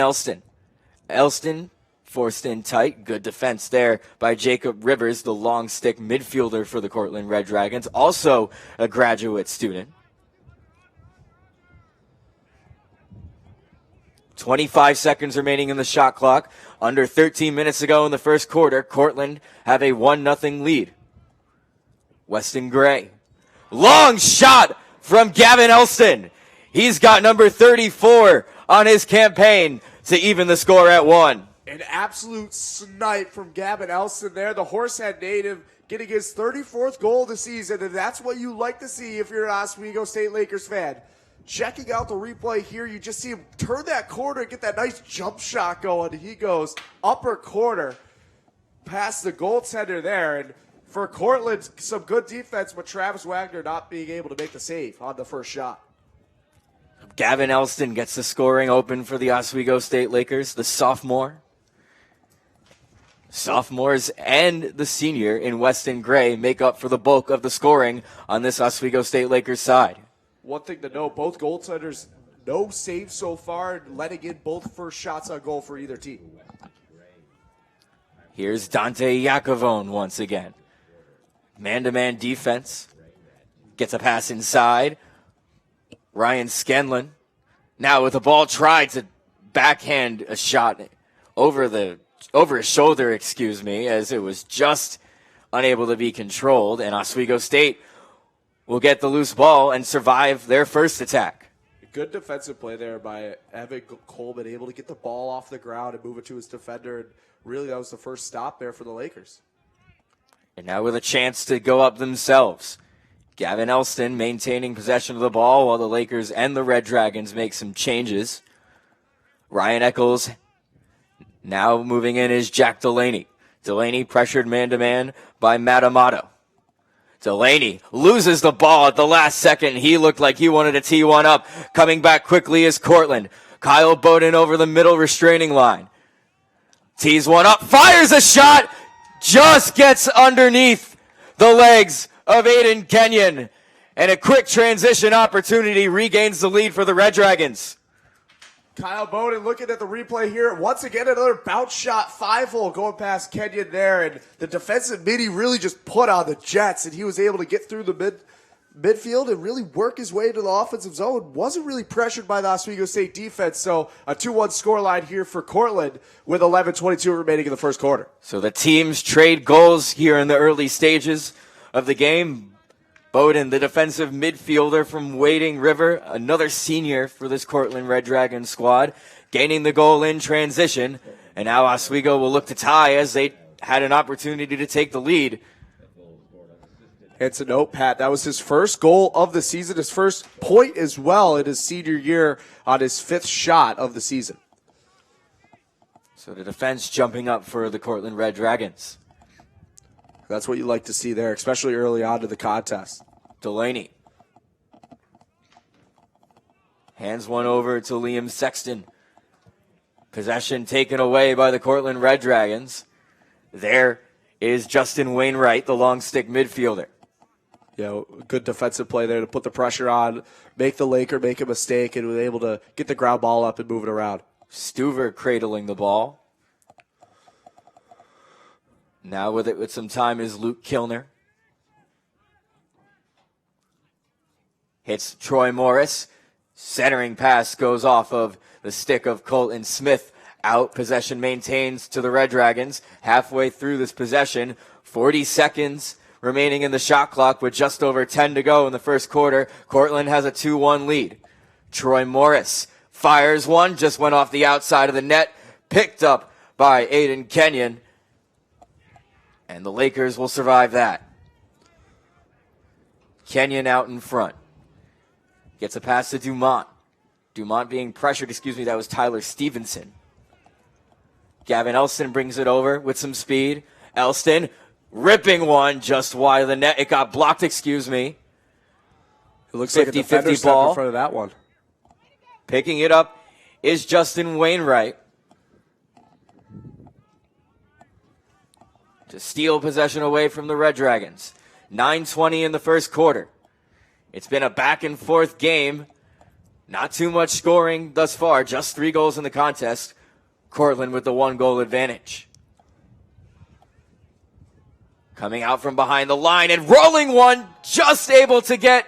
Elston forced in tight. Good defense there by Jacob Rivers, the long stick midfielder for the Cortland Red Dragons, also a graduate student. 25 seconds remaining in the shot clock. Under 13 minutes ago in the first quarter, Cortland have a 1-0 lead. Weston Gray. Long shot from Gavin Elston. He's got number 34 on his campaign to even the score at 1. An absolute snipe from Gavin Elston there. The Horsehead native getting his 34th goal of the season, and that's what you like to see if you're an Oswego State Lakers fan. Checking out the replay here, you just see him turn that corner and get that nice jump shot going. He goes upper corner past the goaltender there. And for Cortland, some good defense, but Travis Wagner not being able to make the save on the first shot. Gavin Elston gets the scoring open for the Oswego State Lakers, the sophomore. Sophomores and the senior in Weston Gray make up for the bulk of the scoring on this Oswego State Lakers side. One thing to note, both goaltenders, no saves so far, letting in both first shots on goal for either team. Here's Dante Iacovone once again. Man-to-man defense. Gets a pass inside. Ryan Scanlon. Now with the ball, tried to backhand a shot over his shoulder, as it was just unable to be controlled. And Oswego State will get the loose ball and survive their first attack. Good defensive play there by Evan Coleman, able to get the ball off the ground and move it to his defender. And really, that was the first stop there for the Lakers. And now with a chance to go up themselves. Gavin Elston maintaining possession of the ball while the Lakers and the Red Dragons make some changes. Ryan Eccles now moving in is Jack Delaney. Delaney pressured man-to-man by Matt Amato. Delaney loses the ball at the last second. He looked like he wanted to tee one up. Coming back quickly is Cortland. Kyle Bowden over the middle restraining line. Tees one up, fires a shot, just gets underneath the legs of Aiden Kenyon. And a quick transition opportunity regains the lead for the Red Dragons. Kyle Bowden looking at the replay here. Once again, another bounce shot, 5-hole going past Kenyon there. And the defensive mid, he really just put on the Jets. And he was able to get through the midfield and really work his way to the offensive zone. Wasn't really pressured by the Oswego State defense. So a 2-1 scoreline here for Cortland with 11:22 remaining in the first quarter. So the teams trade goals here in the early stages of the game. Bowden, the defensive midfielder from Wading River, another senior for this Cortland Red Dragon squad, gaining the goal in transition. And now Oswego will look to tie as they had an opportunity to take the lead. And to note, Pat, that was his first goal of the season, his first point as well in his senior year on his 5th shot of the season. So the defense jumping up for the Cortland Red Dragons. That's what you like to see there, especially early on to the contest. Delaney hands one over to Liam Sexton. Possession taken away by the Cortland Red Dragons. There is Justin Wainwright, the long stick midfielder. Good defensive play there to put the pressure on, make the Laker make a mistake, and was able to get the ground ball up and move it around. Stuver cradling the ball. Now with it with some time is Luke Kilner. Hits Troy Morris. Centering pass goes off of the stick of Colton Smith. Out. Possession maintains to the Red Dragons. Halfway through this possession. 40 seconds remaining in the shot clock with just over 10 to go in the first quarter. Cortland has a 2-1 lead. Troy Morris fires one. Just went off the outside of the net. Picked up by Aiden Kenyon. And the Lakers will survive that. Kenyon out in front. Gets a pass to Dumont. Dumont being pressured. That was Tyler Stevenson. Gavin Elston brings it over with some speed. Elston ripping one just wide of the net. It got blocked, It looks like a defender stepped in front of that one. Picking it up is Justin Wainwright. To steal possession away from the Red Dragons. 9:20 in the first quarter. It's been a back-and-forth game. Not too much scoring thus far, just 3 goals in the contest. Cortland with the 1-goal advantage. Coming out from behind the line and rolling one, just able to get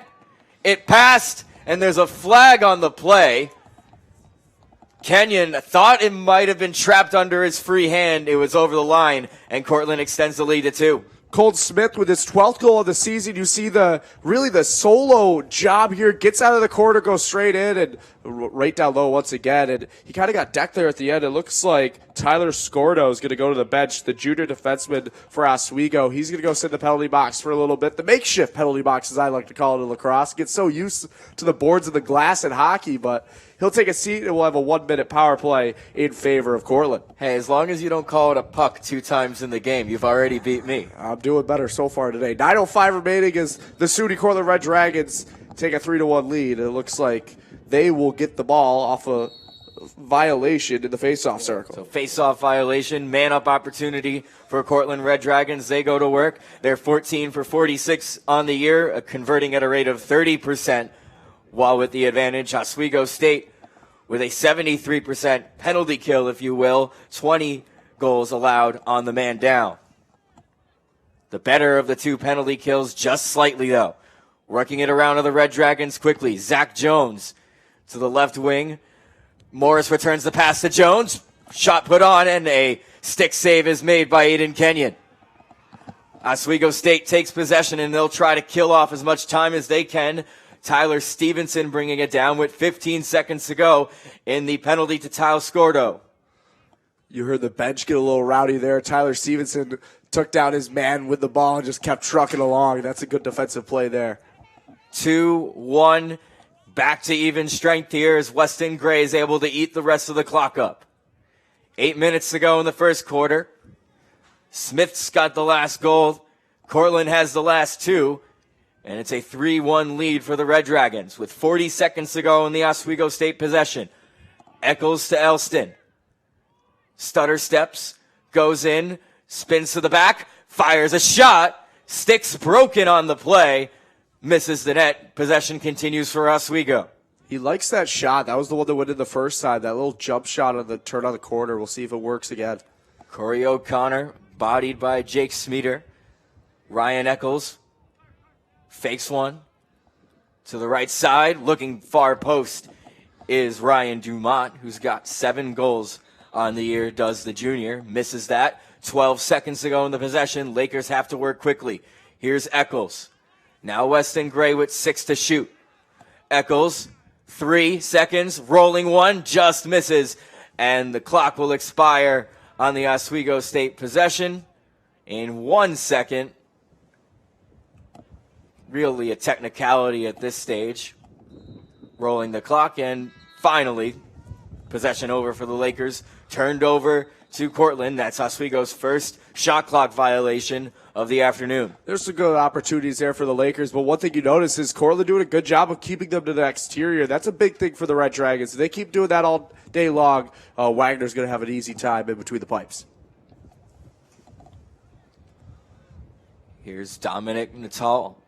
it past, and there's a flag on the play. Kenyon thought it might have been trapped under his free hand. It was over the line, and Cortland extends the lead to 2. Cole Smith with his 12th goal of the season. You see the solo job here. Gets out of the corner, goes straight in, and right down low once again. And he kind of got decked there at the end. It looks like Tyler Scordo is going to go to the bench, the junior defenseman for Oswego. He's going to go sit in the penalty box for a little bit. The makeshift penalty box, as I like to call it in lacrosse. Get so used to the boards and the glass in hockey, but he'll take a seat, and we'll have a 1-minute power play in favor of Cortland. Hey, as long as you don't call it a puck 2 times in the game, you've already beat me. I'm doing better so far today. 9:05 remaining as the SUNY Cortland Red Dragons take a 3-1 lead. It looks like they will get the ball off a violation in the faceoff circle. So faceoff violation, man-up opportunity for Cortland Red Dragons. They go to work. They're 14 for 46 on the year, converting at a rate of 30%, while with the advantage, Oswego State with a 73% penalty kill, if you will, 20 goals allowed on the man down. The better of the 2 penalty kills, just slightly though. Working it around to the Red Dragons quickly. Zach Jones to the left wing. Morris returns the pass to Jones. Shot put on, and a stick save is made by Aiden Kenyon. Oswego State takes possession, and they'll try to kill off as much time as they can. Tyler Stevenson bringing it down with 15 seconds to go in the penalty to Tyler Scordo. You heard the bench get a little rowdy there. Tyler Stevenson took down his man with the ball and just kept trucking along. That's a good defensive play there. 2-1. Back to even strength here as Weston Gray is able to eat the rest of the clock up. 8 minutes to go in the first quarter. Smith's got the last goal. Cortland has the last 2. And it's a 3-1 lead for the Red Dragons with 40 seconds to go in the Oswego State possession. Eccles to Elston. Stutter steps, goes in, spins to the back, fires a shot. Sticks broken on the play. Misses the net. Possession continues for Oswego. He likes that shot. That was the one that went in the first time. That little jump shot on the turn on the corner. We'll see if it works again. Corey O'Connor, bodied by Jake Smeeter. Ryan Eccles fakes one to the right side. Looking far post is Ryan Dumont, who's got 7 goals on the year, does the junior. Misses that. 12 seconds to go in the possession. Lakers have to work quickly. Here's Eccles. Now Weston Gray with 6 to shoot. Eccles, 3 seconds, rolling one, just misses. And the clock will expire on the Oswego State possession in 1 second. Really a technicality at this stage. Rolling the clock, and finally, possession over for the Lakers. Turned over to Cortland. That's Oswego's first shot clock violation of the afternoon. There's some good opportunities there for the Lakers, but one thing you notice is Cortland doing a good job of keeping them to the exterior. That's a big thing for the Red Dragons. If they keep doing that all day long, Wagner's going to have an easy time in between the pipes. Here's Dominic Natal.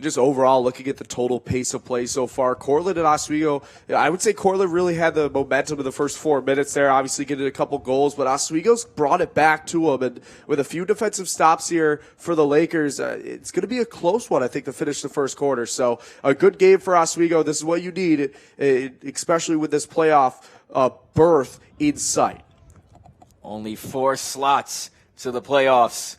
Just overall, looking at the total pace of play so far, Cortland and Oswego, I would say Cortland really had the momentum in the first 4 minutes there, obviously getting a couple goals, but Oswego's brought it back to them. And with a few defensive stops here for the Lakers, it's going to be a close one, I think, to finish the first quarter. So a good game for Oswego. This is what you need, especially with this playoff berth in sight. Only 4 slots to the playoffs.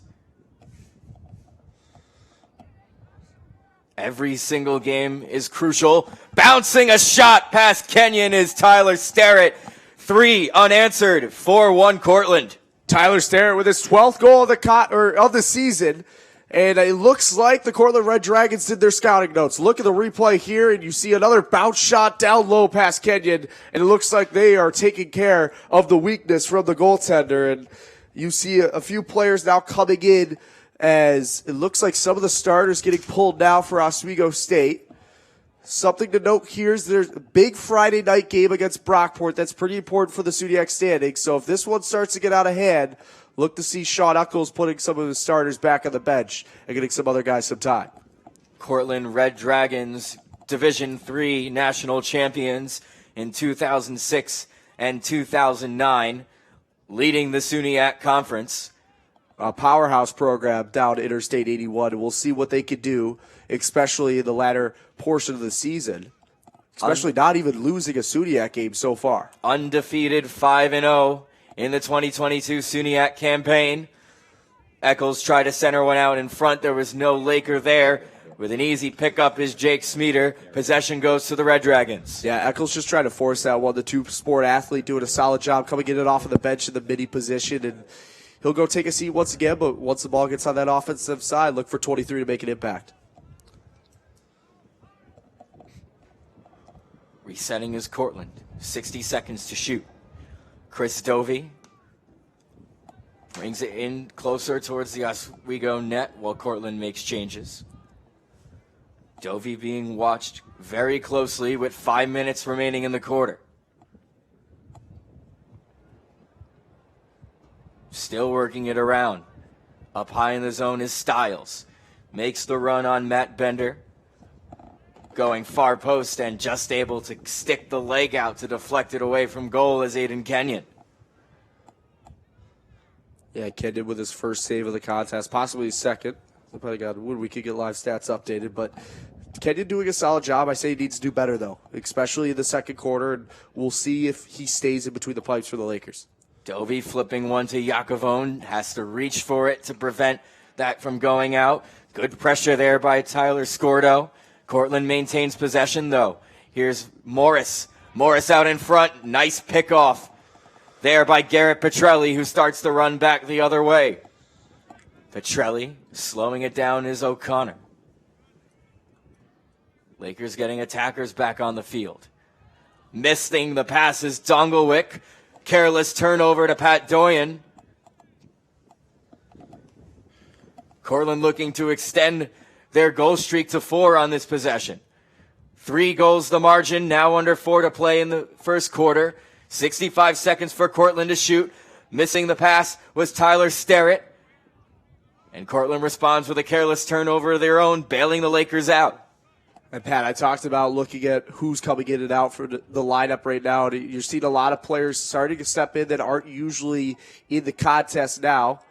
Every single game is crucial. Bouncing a shot past Kenyon is Tyler Starrett. 3 unanswered. 4-1 Cortland. Tyler Starrett with his 12th goal of the season. And it looks like the Cortland Red Dragons did their scouting notes. Look at the replay here, and you see another bounce shot down low past Kenyon. And it looks like they are taking care of the weakness from the goaltender. And you see a few players now coming in, as it looks like some of the starters getting pulled now for Oswego State. Something to note here is there's a big Friday night game against Brockport. That's pretty important for the SUNYX standings. So if this one starts to get out of hand, look to see Sean Eccles putting some of his starters back on the bench and getting some other guys some time. Cortland Red Dragons Division III national champions in 2006 and 2009, leading the SUNYAC Conference. A powerhouse program down Interstate 81, and we'll see what they could do, especially in the latter portion of the season, especially not even losing a SUNYAC game so far. Undefeated 5-0 in the 2022 SUNYAC campaign. Eccles tried to center one out in front. There was no Laker there. With an easy pickup is Jake Smeeter. Possession goes to the Red Dragons. Yeah, Eccles just trying to force that one. The two-sport athlete doing a solid job coming in it off of the bench in the midi position, and he'll go take a seat once again, but once the ball gets on that offensive side, look for 23 to make an impact. Resetting is Cortland. 60 seconds to shoot. Chris Dovey brings it in closer towards the Oswego net while Cortland makes changes. Dovey being watched very closely with 5 minutes remaining in the quarter. Still working it around. Up high in the zone is Stiles. Makes the run on Matt Bender. Going far post and just able to stick the leg out to deflect it away from goal is Aiden Kenyon. Yeah, Kenyon with his first save of the contest, possibly his second. Depending on when we could get live stats updated, but Kenyon doing a solid job. I say he needs to do better, though, especially in the second quarter, and we'll see if he stays in between the pipes for the Lakers. Dovey flipping one to Yakovone, has to reach for it to prevent that from going out. Good pressure there by Tyler Scordo. Cortland maintains possession, though. Here's Morris. Morris out in front. Nice pickoff there by Garrett Petrelli, who starts to run back the other way. Petrelli slowing it down is O'Connor. Lakers getting attackers back on the field. Missing the pass is Donglewick. Careless turnover to Pat Doyen. Cortland looking to extend their goal streak to 4 on this possession. 3 goals the margin, now under 4 to play in the first quarter. 65 seconds for Cortland to shoot. Missing the pass was Tyler Sterrett. And Cortland responds with a careless turnover of their own, bailing the Lakers out. And Pat, I talked about looking at who's coming in and out for the lineup right now. You're seeing a lot of players starting to step in that aren't usually in the contest now,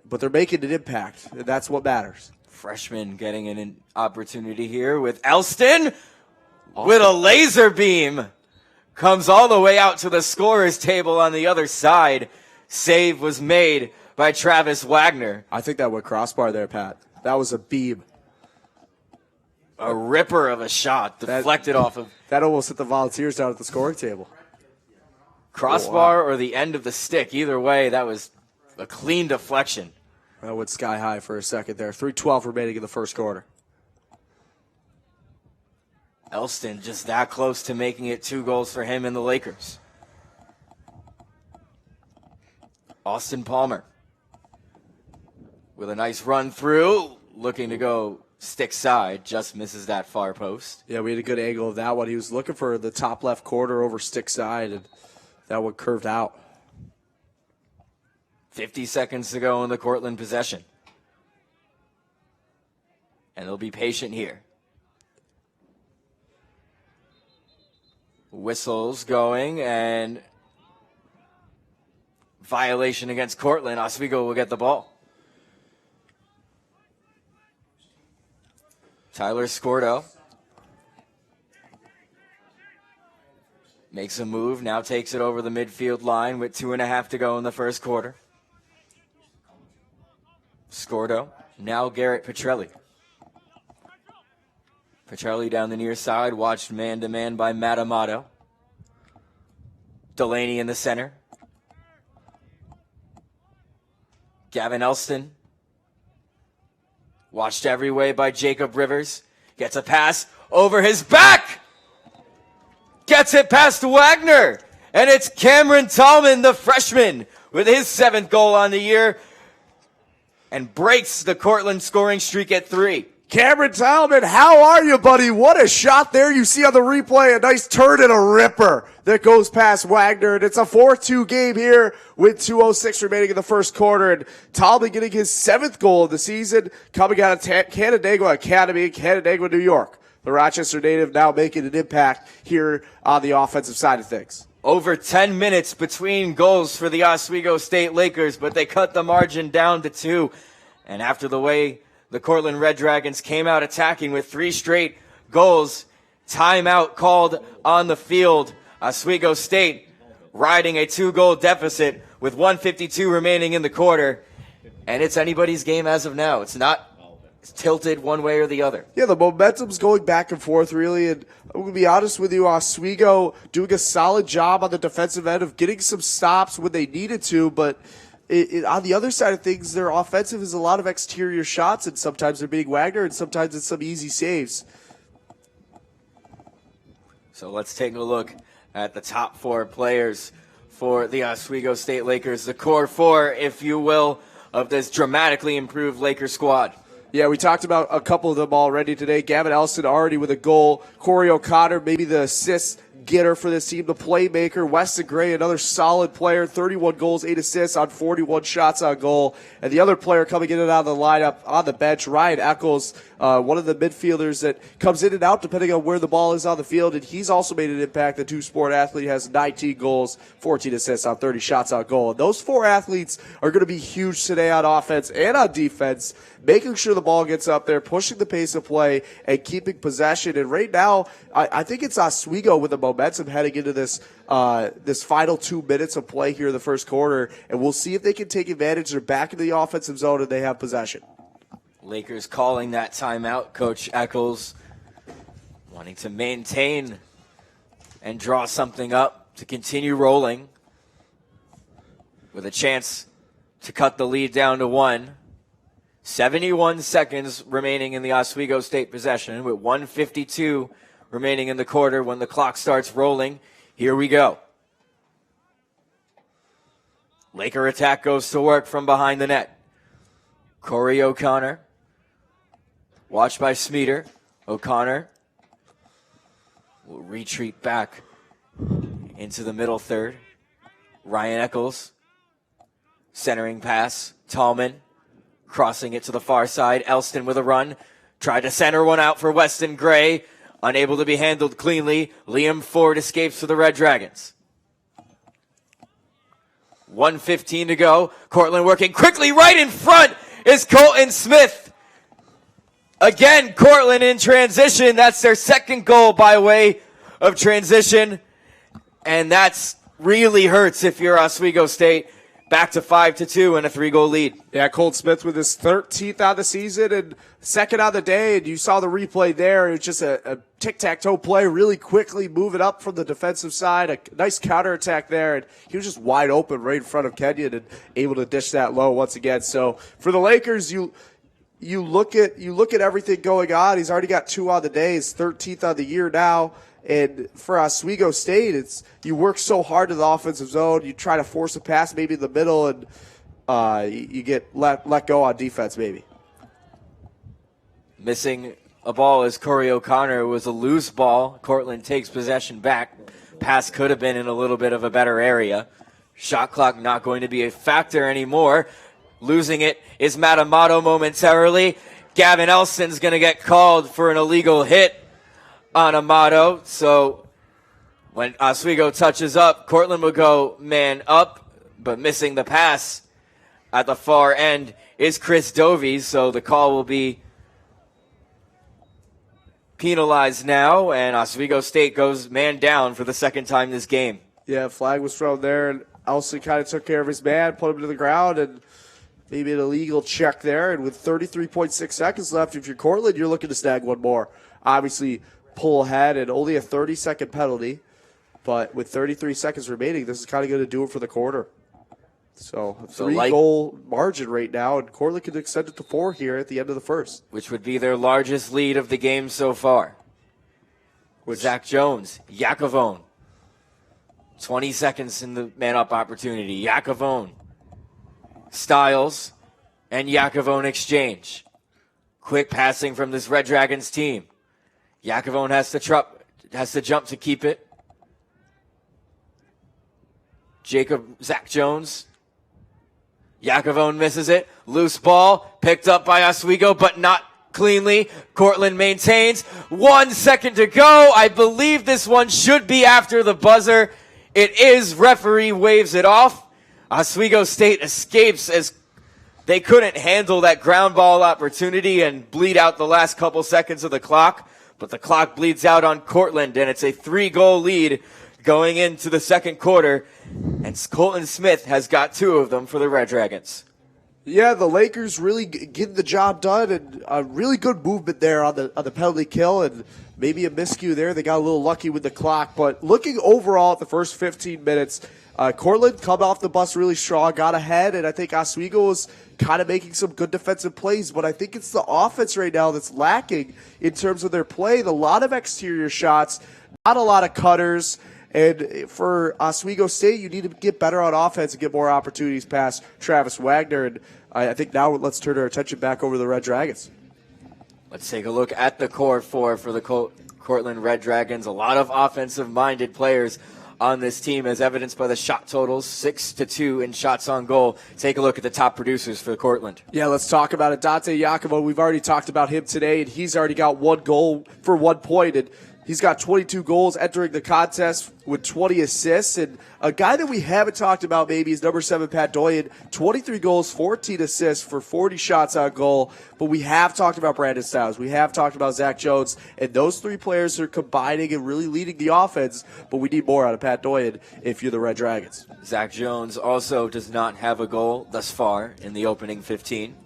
but they're making an impact, and that's what matters. Freshman getting an opportunity here with Elston with a laser beam. Comes all the way out to the scorer's table on the other side. Save was made by Travis Wagner. I think that went crossbar there, Pat. That was a beam. A ripper of a shot deflected off of. That almost hit the Volunteers down at the scoring table. Crossbar or the end of the stick. Either way, that was a clean deflection. That went sky high for a second there. 3:12 remaining in the first quarter. Elston just that close to making it 2 goals for him and the Lakers. Austin Palmer with a nice run through, looking to go stick side, just misses that far post. Yeah, we had a good angle of that one. He was looking for the top left corner over stick side, and that one curved out. 50 seconds to go in the Cortland possession. And they'll be patient here. Whistles going, and violation against Cortland. Oswego will get the ball. Tyler Scordo makes a move, now takes it over the midfield line with 2.5 to go in the first quarter. Scordo, now Garrett Petrelli. Petrelli down the near side, watched man-to-man by Matt Amato. Delaney in the center. Gavin Elston. Watched every way by Jacob Rivers. Gets a pass over his back. Gets it past Wagner. And it's Cameron Tallman, the freshman, with his 7th goal on the year. And breaks the Cortland scoring streak at 3. Cameron Tallman, how are you, buddy? What a shot there. You see on the replay, a nice turn and a ripper that goes past Wagner. And it's a 4-2 game here with 2:06 remaining in the first quarter. And Tallman getting his 7th goal of the season, coming out of Canandaigua Academy in Canandaigua, New York. The Rochester native now making an impact here on the offensive side of things. Over 10 minutes between goals for the Oswego State Lakers, but they cut the margin down to 2. And after the way the Cortland Red Dragons came out attacking with 3 straight goals, timeout called on the field. Oswego State riding a 2-goal deficit with 1:52 remaining in the quarter. And it's anybody's game as of now. It's not tilted one way or the other. Yeah, the momentum's going back and forth, really. And I'm going to be honest with you, Oswego doing a solid job on the defensive end of getting some stops when they needed to. But on the other side of things, their offensive is a lot of exterior shots, and sometimes they're beating Wagner, and sometimes it's some easy saves. So let's take a look at the top 4 players for the Oswego State Lakers, the core 4, if you will, of this dramatically improved Laker squad. Yeah, we talked about a couple of them already today. Gavin Elston already with a goal. Corey O'Connor, maybe the assist getter for this team, the playmaker. Weston Gray, another solid player, 31 goals, 8 assists on 41 shots on goal. And the other player coming in and out of the lineup on the bench, Ryan Eccles, one of the midfielders that comes in and out depending on where the ball is on the field. And he's also made an impact. The two-sport athlete has 19 goals, 14 assists on 30 shots on goal. And those 4 athletes are going to be huge today on offense and on defense, making sure the ball gets up there, pushing the pace of play, and keeping possession. And right now, I think it's Oswego with the momentum heading into this this final 2 minutes of play here in the first quarter. And we'll see if they can take advantage. They're back into the offensive zone and they have possession. Lakers calling that timeout. Coach Eccles wanting to maintain and draw something up to continue rolling with a chance to cut the lead down to 1. 71 seconds remaining in the Oswego State possession with 1:52 remaining in the quarter when the clock starts rolling. Here we go. Laker attack goes to work from behind the net. Corey O'Connor, watched by Smeater. O'Connor will retreat back into the middle third. Ryan Eccles, centering pass. Tallman crossing it to the far side. Elston with a run. Tried to center one out for Weston Gray. Unable to be handled cleanly. Liam Ford escapes for the Red Dragons. 1:15 to go. Cortland working quickly. Right in front is Colton Smith. Again, Cortland in transition. That's their second goal by way of transition. And that's really hurts if you're Oswego State. Back to 5-2 and a 3-goal lead. Yeah, Colton Smith with his 13th on the season and second on the day. And you saw the replay there. It was just a tic-tac-toe play, really quickly moving up from the defensive side. A nice counterattack there. And he was just wide open right in front of Kenyon and able to dish that low once again. So for the Lakers, you look at everything going on. He's already got 2 on the day. He's 13th on the year now. And for Oswego State, it's you work so hard in the offensive zone. You try to force a pass maybe in the middle, and you get let go on defense maybe. Missing a ball as Corey O'Connor. It was a loose ball. Cortland takes possession back. Pass could have been in a little bit of a better area. Shot clock not going to be a factor anymore. Losing it is Matt Amato momentarily. Gavin Elston's going to get called for an illegal hit on Amato. So when Oswego touches up, Cortland will go man up, but missing the pass at the far end is Chris Dovey. So the call will be penalized now, and Oswego State goes man down for the second time this game. Yeah, flag was thrown there, and Elston kind of took care of his man, put him to the ground, and maybe an illegal check there. And with 33.6 seconds left, if you're Cortland, you're looking to snag one more. Obviously, pull ahead and only a 30-second penalty. But with 33 seconds remaining, this is kind of going to do it for the quarter. So a 3-goal margin right now, and Cortland can extend it to 4 here at the end of the first. Which would be their largest lead of the game so far. With Zach Jones, Yakovone. 20 seconds in the man-up opportunity. Yakovone, Styles, and Yakovone exchange. Quick passing from this Red Dragons team. Yakovone has to jump to keep it. Zach Jones. Yakovone misses it. Loose ball picked up by Oswego, but not cleanly. Cortland maintains. 1 second to go. I believe this one should be after the buzzer. It is. Referee waves it off. Oswego State escapes as they couldn't handle that ground ball opportunity and bleed out the last couple seconds of the clock. But the clock bleeds out on Cortland, and it's a 3-goal lead going into the second quarter. And Colton Smith has got 2 of them for the Red Dragons. Yeah, the Lakers really getting the job done, and a really good movement there on the penalty kill, and maybe a miscue there. They got a little lucky with the clock. But looking overall at the first 15 minutes, Cortland come off the bus really strong, got ahead, and I think Oswego was kind of making some good defensive plays. But I think it's the offense right now that's lacking in terms of their play. A lot of exterior shots, not a lot of cutters. And for Oswego State, you need to get better on offense and get more opportunities past Travis Wagner. And I think now let's turn our attention back over to the Red Dragons. Let's take a look at the core four for the Cortland Red Dragons. A lot of offensive-minded players on this team, as evidenced by the shot totals, 6-2 in shots on goal. Take a look at the top producers for Cortland. Yeah, let's talk about it. Dante Yacomo, we've already talked about him today, and he's already got 1 goal for 1 point, and he's got 22 goals entering the contest with 20 assists. And a guy that we haven't talked about maybe is number 7, Pat Doyen. 23 goals, 14 assists for 40 shots on goal. But we have talked about Brandon Stiles. We have talked about Zach Jones. And those 3 players are combining and really leading the offense. But we need more out of Pat Doyen if you're the Red Dragons. Zach Jones also does not have a goal thus far in the opening 15.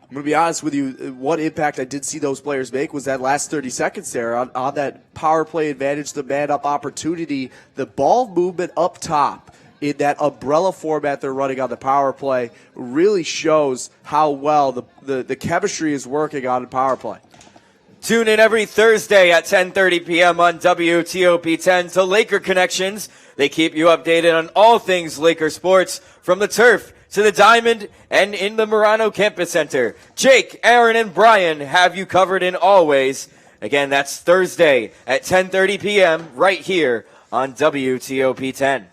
I'm going to be honest with you, what impact I did see those players make was that last 30 seconds there on that power play advantage, the man-up opportunity, the ball movement up top in that umbrella format they're running on the power play really shows how well the chemistry is working on the power play. Tune in every Thursday at 10:30 p.m. on WTOP 10 to Laker Connections. They keep you updated on all things Laker sports, from the turf to the diamond and in the Murano Campus Center. Jake, Aaron, and Brian have you covered in all ways. Again, that's Thursday at 10:30 p.m. right here on WTOP 10.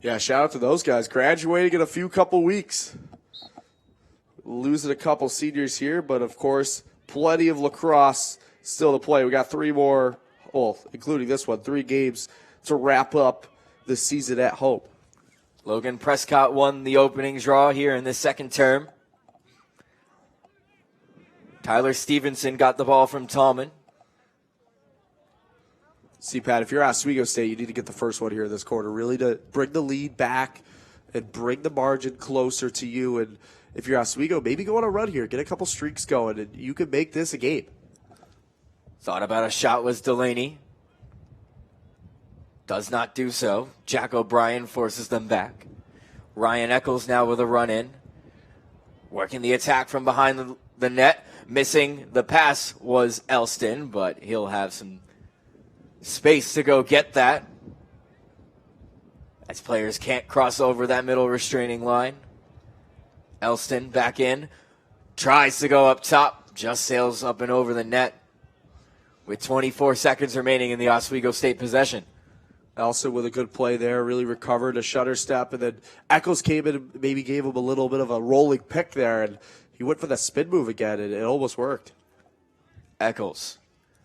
Yeah, shout out to those guys. Graduating in a couple weeks. Losing a couple seniors here, but of course, plenty of lacrosse still to play. We got 3 more, well, including this one, 3 games to wrap up the season at home. Logan Prescott won the opening draw here in the second term. Tyler Stevenson got the ball from Tallman. See, Pat, if you're Oswego State, you need to get the first one here in this quarter, really to bring the lead back and bring the margin closer to you. And if you're Oswego, maybe go on a run here, get a couple streaks going, and you could make this a game. Thought about a shot was Delaney. Does not do so. Jack O'Brien forces them back. Ryan Eccles now with a run in. Working the attack from behind the net. Missing the pass was Elston, but he'll have some space to go get that, as players can't cross over that middle restraining line. Elston back in. Tries to go up top. Just sails up and over the net with 24 seconds remaining in the Oswego State possession. Also with a good play there, really recovered a shutter step, and then Eccles came in and maybe gave him a little bit of a rolling pick there, and he went for the spin move again, and it almost worked. Eccles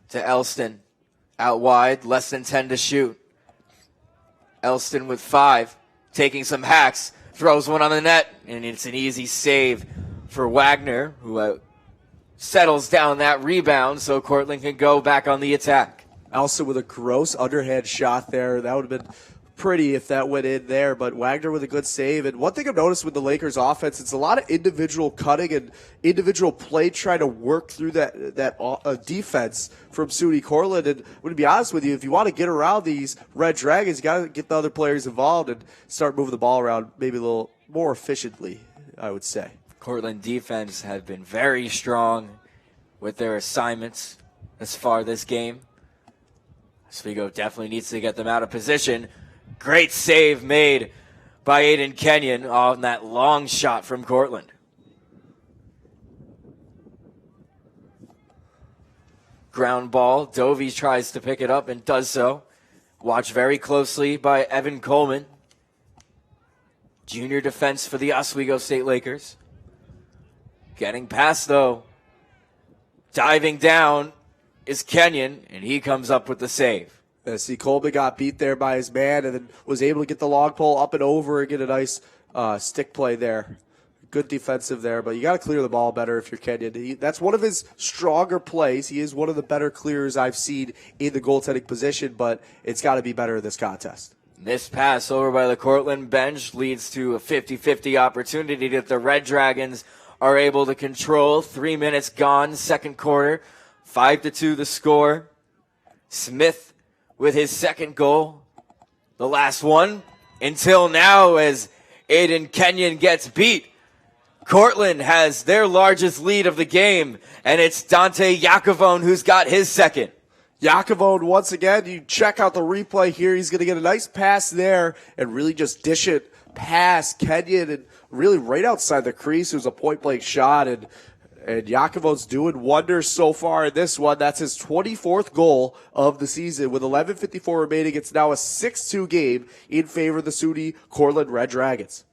to Elston. Out wide, less than 10 to shoot. Elston with 5, taking some hacks, throws one on the net, and it's an easy save for Wagner, who settles down that rebound so Cortland can go back on the attack. Also with a gross underhand shot there. That would have been pretty if that went in there, but Wagner with a good save. And one thing I've noticed with the Lakers offense, it's a lot of individual cutting and individual play trying to work through that defense from SUNY Cortland. And I'm going to be honest with you, if you want to get around these Red Dragons, you got to get the other players involved and start moving the ball around maybe a little more efficiently, I would say. Cortland defense have been very strong with their assignments as far this game. Oswego definitely needs to get them out of position. Great save made by Aiden Kenyon on that long shot from Cortland. Ground ball. Dovey tries to pick it up and does so. Watched very closely by Evan Coleman. Junior defense for the Oswego State Lakers. Getting past, though. Diving down is Kenyon, and he comes up with the save. See, Coleman got beat there by his man and then was able to get the long pole up and over and get a nice stick play there. Good defensive there, but you got to clear the ball better if you're Kenyon. That's one of his stronger plays. He is one of the better clearers I've seen in the goaltending position, but it's got to be better in this contest. This pass over by the Cortland bench leads to a 50-50 opportunity that the Red Dragons are able to control. 3 minutes gone, second quarter. 5-2 the score. Smith with his second goal. The last one until now as Aiden Kenyon gets beat. Cortland has their largest lead of the game, and it's Dante Yakovone who's got his second. Yakovone, once again, you check out the replay here. He's going to get a nice pass there and really just dish it past Kenyon and really right outside the crease. It was a point-blank shot, and Yakovone's doing wonders so far in this one. That's his 24th goal of the season. With 11:54 remaining, it's now a 6-2 game in favor of the SUNY Cortland Red Dragons.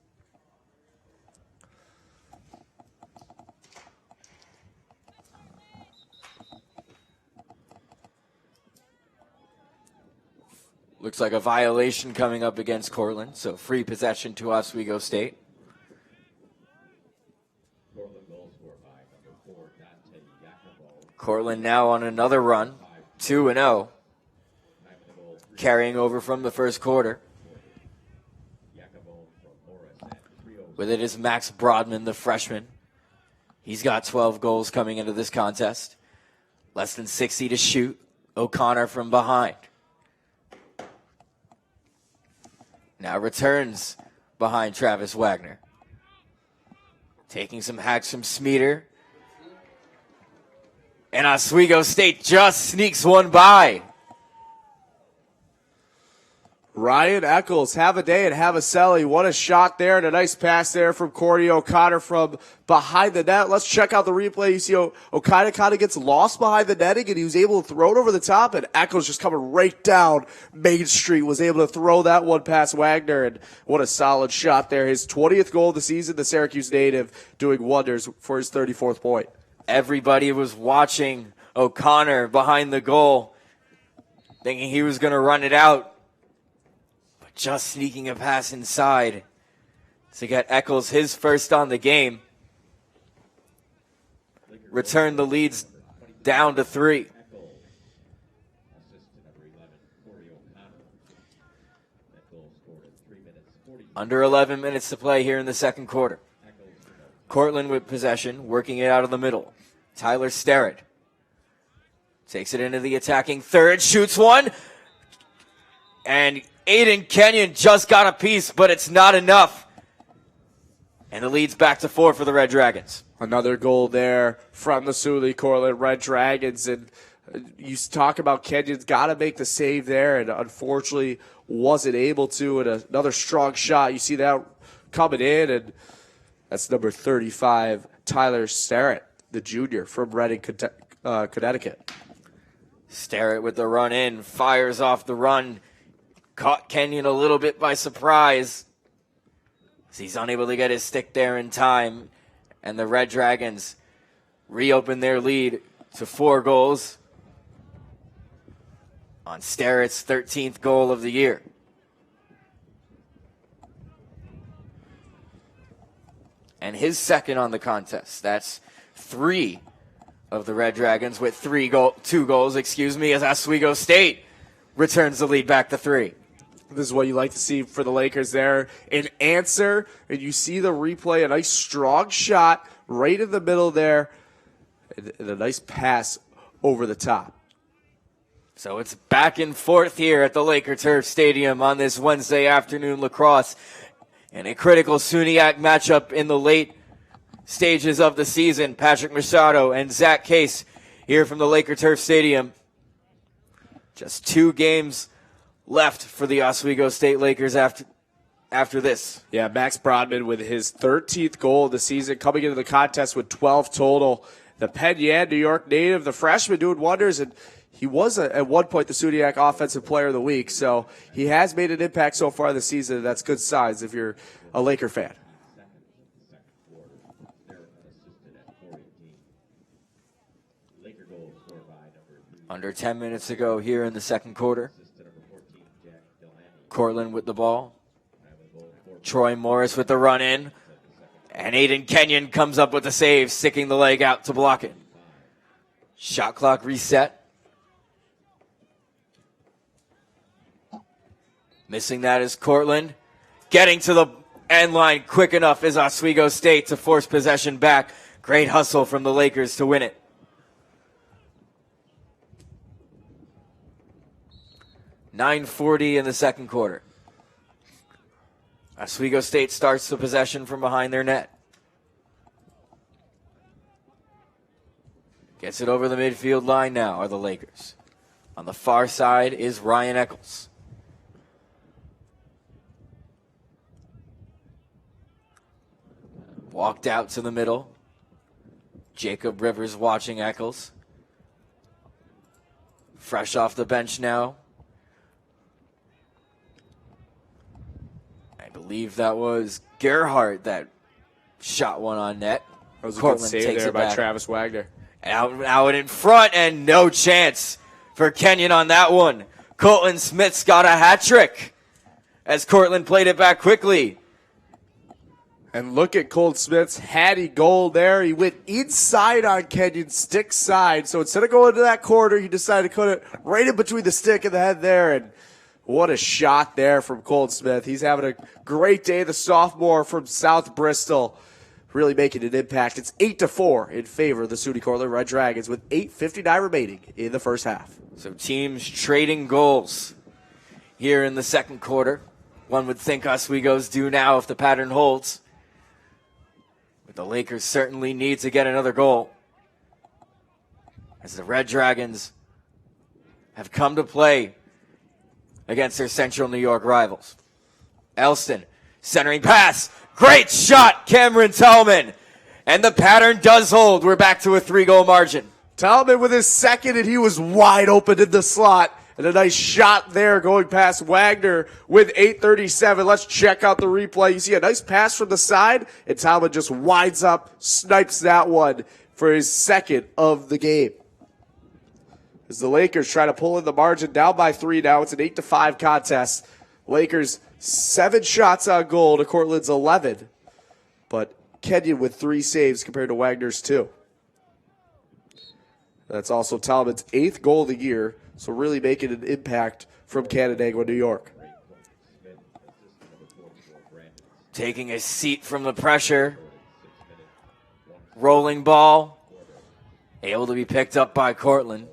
Looks like a violation coming up against Cortland, so free possession to Oswego State. Cortland now on another run, 2-0, carrying over from the first quarter. With it is Max Brodman, the freshman. He's got 12 goals coming into this contest. Less than 60 to shoot. O'Connor from behind. Now returns behind Travis Wagner. Taking some hacks from Smeater. And Oswego State just sneaks one by. Ryan Eccles, have a day and have a celly. What a shot there and a nice pass there from Corey O'Connor from behind the net. Let's check out the replay. You see O'Connor kind of gets lost behind the netting and he was able to throw it over the top, and Eccles just coming right down Main Street was able to throw that one past Wagner, and what a solid shot there. His 20th goal of the season, the Syracuse native doing wonders for his 34th point. Everybody was watching O'Connor behind the goal, thinking he was going to run it out. But just sneaking a pass inside to get Eccles his first on the game. Return the leads down to 3. Under 11 minutes to play here in the second quarter. Cortland with possession, working it out of the middle. Tyler Sterrett takes it into the attacking third, shoots one. And Aiden Kenyon just got a piece, but it's not enough. And the lead's back to 4 for the Red Dragons. Another goal there from the SUNY Cortland Red Dragons. And you talk about Kenyon's got to make the save there, and unfortunately wasn't able to. And another strong shot. You see that coming in, and that's number 35, Tyler Sterrett, the junior from Reading, Connecticut. Sterrett with the run in, fires off the run. Caught Kenyon a little bit by surprise. He's unable to get his stick there in time. And the Red Dragons reopen their lead to 4 goals on Sterrett's 13th goal of the year. And his second on the contest. That's 3 of the Red Dragons with 2 goals, as Oswego State returns the lead back to 3. This is what you like to see for the Lakers there. An answer, and you see the replay, a nice strong shot right in the middle there, and a nice pass over the top. So it's back and forth here at the Laker Turf Stadium on this Wednesday afternoon lacrosse. And a critical SUNYAC matchup in the late stages of the season. Patrick Machado and Zach Case here from the Laker Turf Stadium. Just 2 games left for the Oswego State Lakers after this. Yeah, Max Brodman with his 13th goal of the season, coming into the contest with 12 total. The Penn Yan, New York native, the freshman doing wonders, and he was at one point the SUNYAC Offensive Player of the Week, so he has made an impact so far this season. That's good signs if you're a Laker fan. Under 10 minutes to go here in the second quarter. Cortland with the ball. Troy Morris with the run in. And Aiden Kenyon comes up with the save, sticking the leg out to block it. Shot clock reset. Missing that is Cortland. Getting to the end line quick enough is Oswego State to force possession back. Great hustle from the Lakers to win it. 9:40 in the second quarter. Oswego State starts the possession from behind their net. Gets it over the midfield line now are the Lakers. On the far side is Ryan Eccles. Walked out to the middle. Jacob Rivers watching Eccles. Fresh off the bench now. I believe that was Gerhardt that shot one on net. That was a Cortland good save takes there it by back. Travis Wagner. Out in front, and no chance for Kenyon on that one. Colton Smith's got a hat trick as Cortland played it back quickly. And look at Colt Smith's hattie goal there. He went inside on Kenyon's stick side. So instead of going to that corner, he decided to put it right in between the stick and the head there. And what a shot there from Colt Smith. He's having a great day. The sophomore from South Bristol really making an impact. It's 8-4 in favor of the SUNY Cortland Red Dragons with 8:59 remaining in the first half. So teams trading goals here in the second quarter. One would think Oswego's do now if the pattern holds. But the Lakers certainly need to get another goal, as the Red Dragons have come to play against their Central New York rivals. Elston, centering pass. Great shot, Cameron Tellman. And the pattern does hold. We're back to a 3-goal margin. Tellman with his second, and he was wide open in the slot. And a nice shot there going past Wagner with 8:37. Let's check out the replay. You see a nice pass from the side, and Tellman just winds up, snipes that one for his second of the game. As the Lakers try to pull in the margin, down by 3 now. It's an 8-5 contest. Lakers 7 shots on goal to Cortland's 11. But Kenyon with 3 saves compared to Wagner's 2. That's also Tellman's 8th goal of the year, so really making an impact from Canandaigua, New York. Taking a seat from the pressure. Rolling ball. Able to be picked up by Cortland.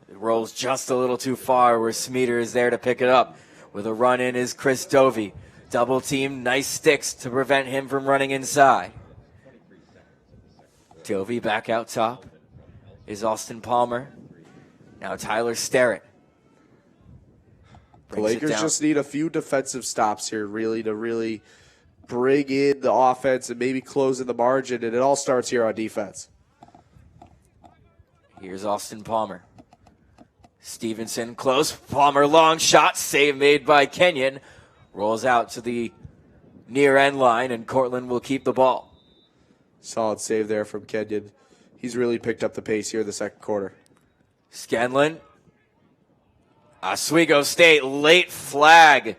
It rolls just a little too far where Smeater is there to pick it up. With a run in is Chris Dovey. Double team, nice sticks to prevent him from running inside. Dovey back out top is Austin Palmer. Now Tyler Sterrett. The Lakers just need a few defensive stops here, really, to really bring in the offense and maybe close in the margin, and it all starts here on defense. Here's Austin Palmer. Stevenson close. Palmer long shot. Save made by Kenyon. Rolls out to the near end line, and Cortland will keep the ball. Solid save there from Kenyon. He's really picked up the pace here in the second quarter. Scanlon. Oswego State late flag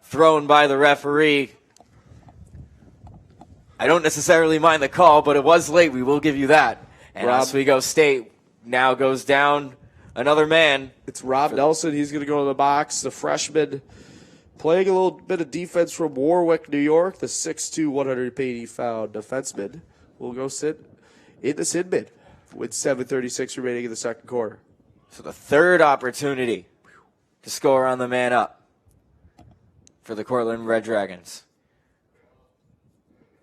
thrown by the referee. I don't necessarily mind the call, but it was late. We will give you that. And Oswego State now goes down another man. It's Rob Nelson. He's going to go to the box. The freshman playing a little bit of defense from Warwick, New York. The 6'2", 180-pound defenseman will go sit in the sin bin with 7:36 remaining in the second quarter. So the third opportunity to score on the man up for the Cortland Red Dragons.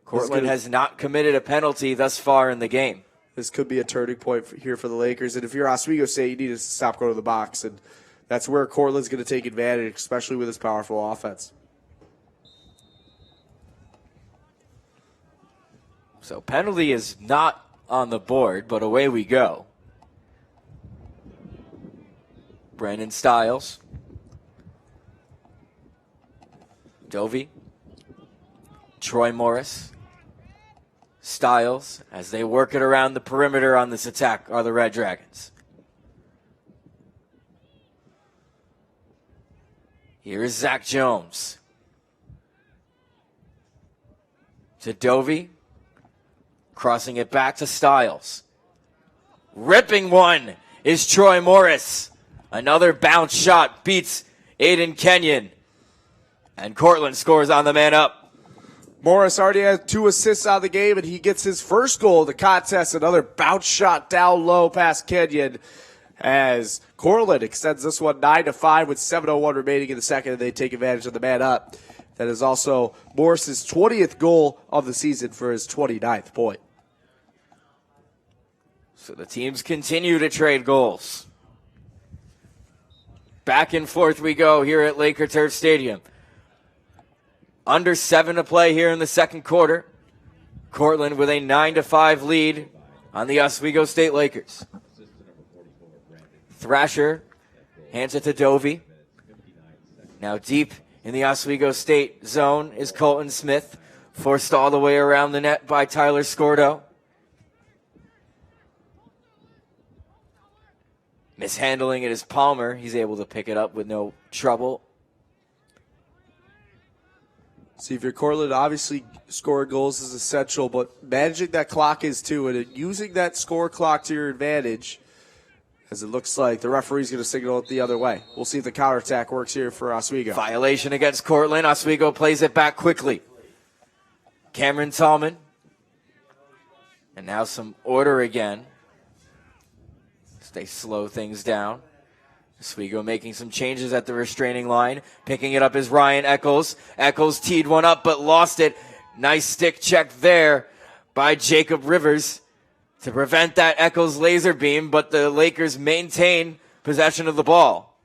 Cortland has not committed a penalty thus far in the game. This could be a turning point here for the Lakers. And if you're Oswego State, you need to stop going to the box. And that's where Cortland's going to take advantage, especially with his powerful offense. So penalty is not on the board, but away we go. Brandon Stiles. Dovey. Troy Morris. Stiles, as they work it around the perimeter on this attack, are the Red Dragons. Here's Zach Jones. To Dovey. Crossing it back to Stiles. Ripping one is Troy Morris. Another bounce shot beats Aiden Kenyon. And Cortland scores on the man up. Morris already has 2 assists on the game, and he gets his first goal of the contest. Another bounce shot down low past Kenyon as Cortland extends this one 9-5 with 7:01 remaining in the second, and they take advantage of the man up. That is also Morris's 20th goal of the season for his 29th point. So the teams continue to trade goals. Back and forth we go here at Laker Turf Stadium. Under 7 to play here in the second quarter. Cortland with a 9-5 lead on the Oswego State Lakers. Thrasher hands it to Dovey. Now deep in the Oswego State zone is Colton Smith, forced all the way around the net by Tyler Scordo. Mishandling it is Palmer. He's able to pick it up with no trouble. See, if you're Cortland, obviously scoring goals is essential, but managing that clock is too, and using that score clock to your advantage, as it looks like the referee's going to signal it the other way. We'll see if the counterattack works here for Oswego. Violation against Cortland. Oswego plays it back quickly. Cameron Tallman. And now some order again. They slow things down. Oswego making some changes at the restraining line. Picking it up is Ryan Eccles. Eccles teed one up but lost it. Nice stick check there by Jacob Rivers to prevent that Eccles laser beam, but the Lakers maintain possession of the ball.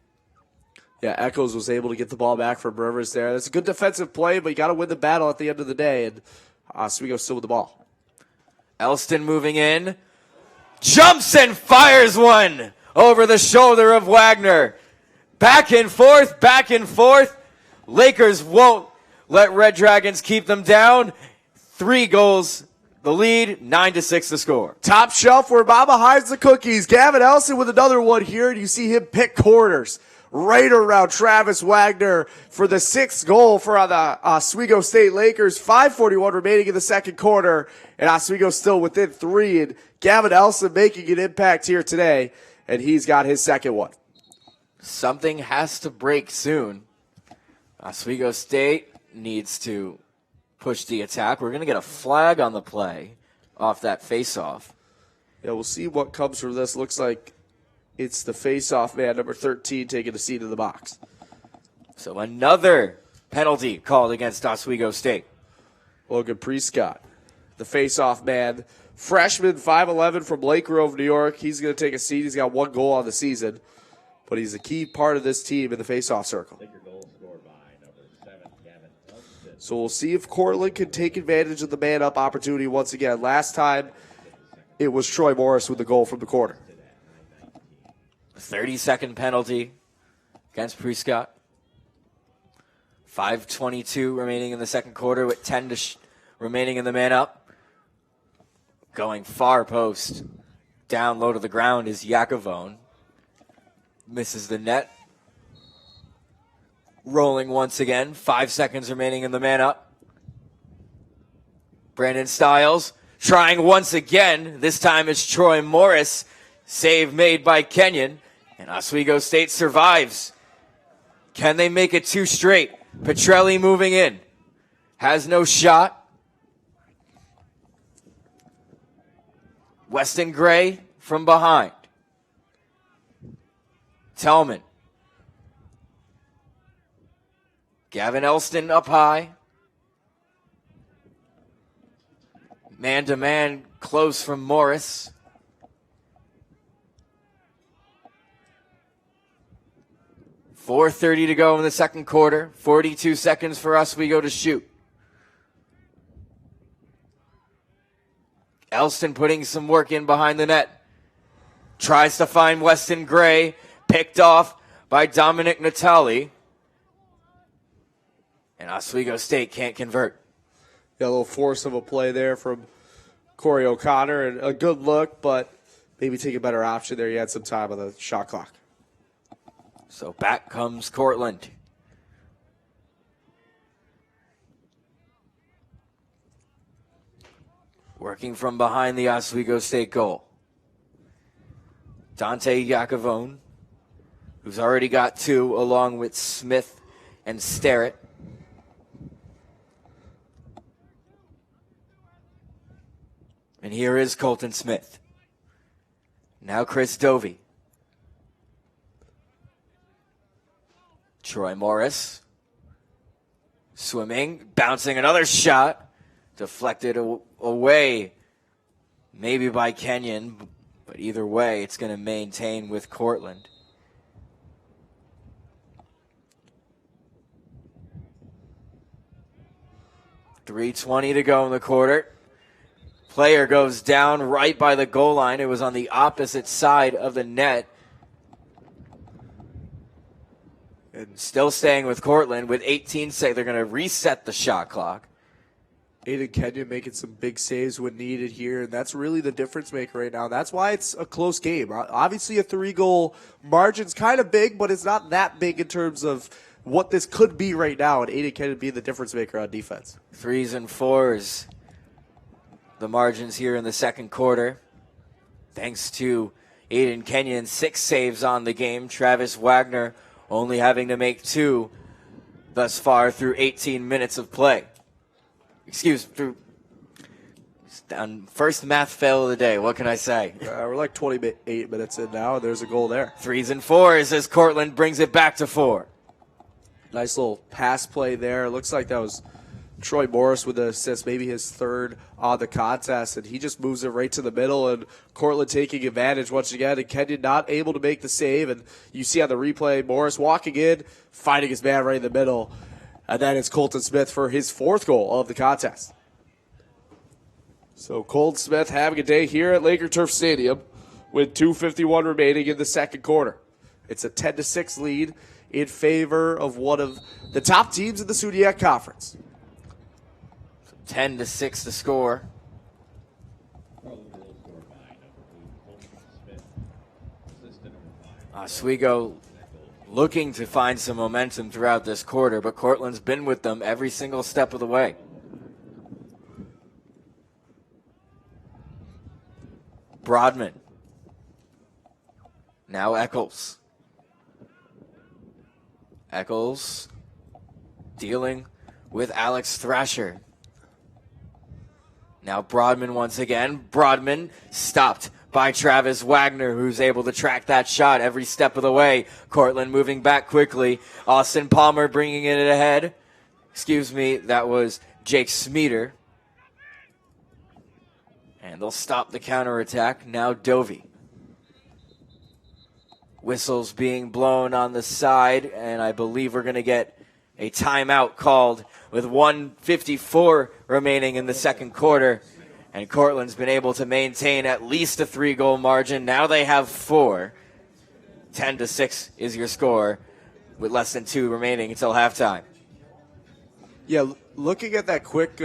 Yeah, Eccles was able to get the ball back from Rivers there. That's a good defensive play, but you got to win the battle at the end of the day, and Oswego still with the ball. Elston moving in. Jumps and fires one over the shoulder of Wagner. Back and forth, back and forth. Lakers won't let Red Dragons keep them down. 3 goals, the lead, 9-6 to score. Top shelf where Mama hides the cookies. Gavin Elson with another one here, and you see him pick corners right around Travis Wagner for the 6th goal for the Oswego State Lakers. 5:41 remaining in the second quarter, and Oswego still within 3, and Gavin Elson making an impact here today, and he's got his second one. Something has to break soon. Oswego State needs to push the attack. We're going to get a flag on the play off that face-off. Yeah, we'll see what comes from this. Looks like it's the face-off man, number 13, taking a seat in the box. So another penalty called against Oswego State. Logan Prescott, the face-off man. Freshman, 5'11", from Lake Grove, New York. He's going to take a seat. He's got 1 goal on the season, but he's a key part of this team in the face-off circle. So we'll see if Cortland can take advantage of the man-up opportunity once again. Last time, it was Troy Morris with the goal from the corner. 30-second penalty against Prescott. 5:22 remaining in the second quarter with 10 remaining in the man-up. Going far post, down low to the ground is Yakovone. Misses the net. Rolling once again, 5 seconds remaining in the man-up. Brandon Stiles trying once again. This time it's Troy Morris. Save made by Kenyon. And Oswego State survives. Can they make it 2 straight? Petrelli moving in. Has no shot. Weston Gray from behind. Tellman. Gavin Elston up high. Man-to-man close from Morris. .430 to go in the second quarter. 42 seconds for Oswego to shoot. Elston putting some work in behind the net. Tries to find Weston Gray. Picked off by Dominic Natali. And Oswego State can't convert. Got a little force of a play there from Corey O'Connor, and a good look, but maybe take a better option there. You had some time on the shot clock. So back comes Cortland. Working from behind the Oswego State goal. Dante Iacovone, who's already got 2, along with Smith and Sterrett. And here is Colton Smith. Now Chris Dovey. Troy Morris. Swimming, bouncing another shot. Deflected away, maybe by Kenyon. But either way, it's going to maintain with Cortland. .320 to go in the quarter. Player goes down right by the goal line. It was on the opposite side of the net. And still staying with Cortland with 18 seconds. They're going to reset the shot clock. Aiden Kenyon making some big saves when needed here, and that's really the difference maker right now. That's why it's a close game. Obviously, a 3-goal margin's kind of big, but it's not that big in terms of what this could be right now, and Aiden Kenyon being the difference maker on defense. 3s and 4s. The margins here in the second quarter. Thanks to Aiden Kenyon, 6 saves on the game. Travis Wagner only having to make 2 thus far through 18 minutes of play. Through first math fail of the day. What can I say? We're like 28 minutes in now, and there's a goal there. 3s and 4s as Cortland brings it back to 4. Nice little pass play there. Looks like that was Troy Morris with the assist, maybe his 3rd on the contest, and he just moves it right to the middle, and Cortland taking advantage once again, and Kenyon not able to make the save, and you see on the replay, Morris walking in, finding his man right in the middle, and then it's Colton Smith for his 4th goal of the contest. So Colton Smith having a day here at Laker Turf Stadium with 2:51 remaining in the second quarter. It's a 10-6 lead in favor of one of the top teams in the SUNYAC Conference. 10-6 to score. Oswego looking to find some momentum throughout this quarter, but Cortland's been with them every single step of the way. Broadman. Now Eccles. Eccles dealing with Alex Thrasher. Now Broadman once again. Broadman stopped by Travis Wagner, who's able to track that shot every step of the way. Cortland moving back quickly. Austin Palmer bringing it ahead. That was Jake Smeeter. And they'll stop the counterattack. Now Dovey. Whistles being blown on the side, and I believe we're going to get a timeout called with 1:54 remaining in the second quarter. And Cortland's been able to maintain at least a 3-goal margin. Now they have 4. 10-6 is your score with less than 2 remaining until halftime. Yeah, looking at that quick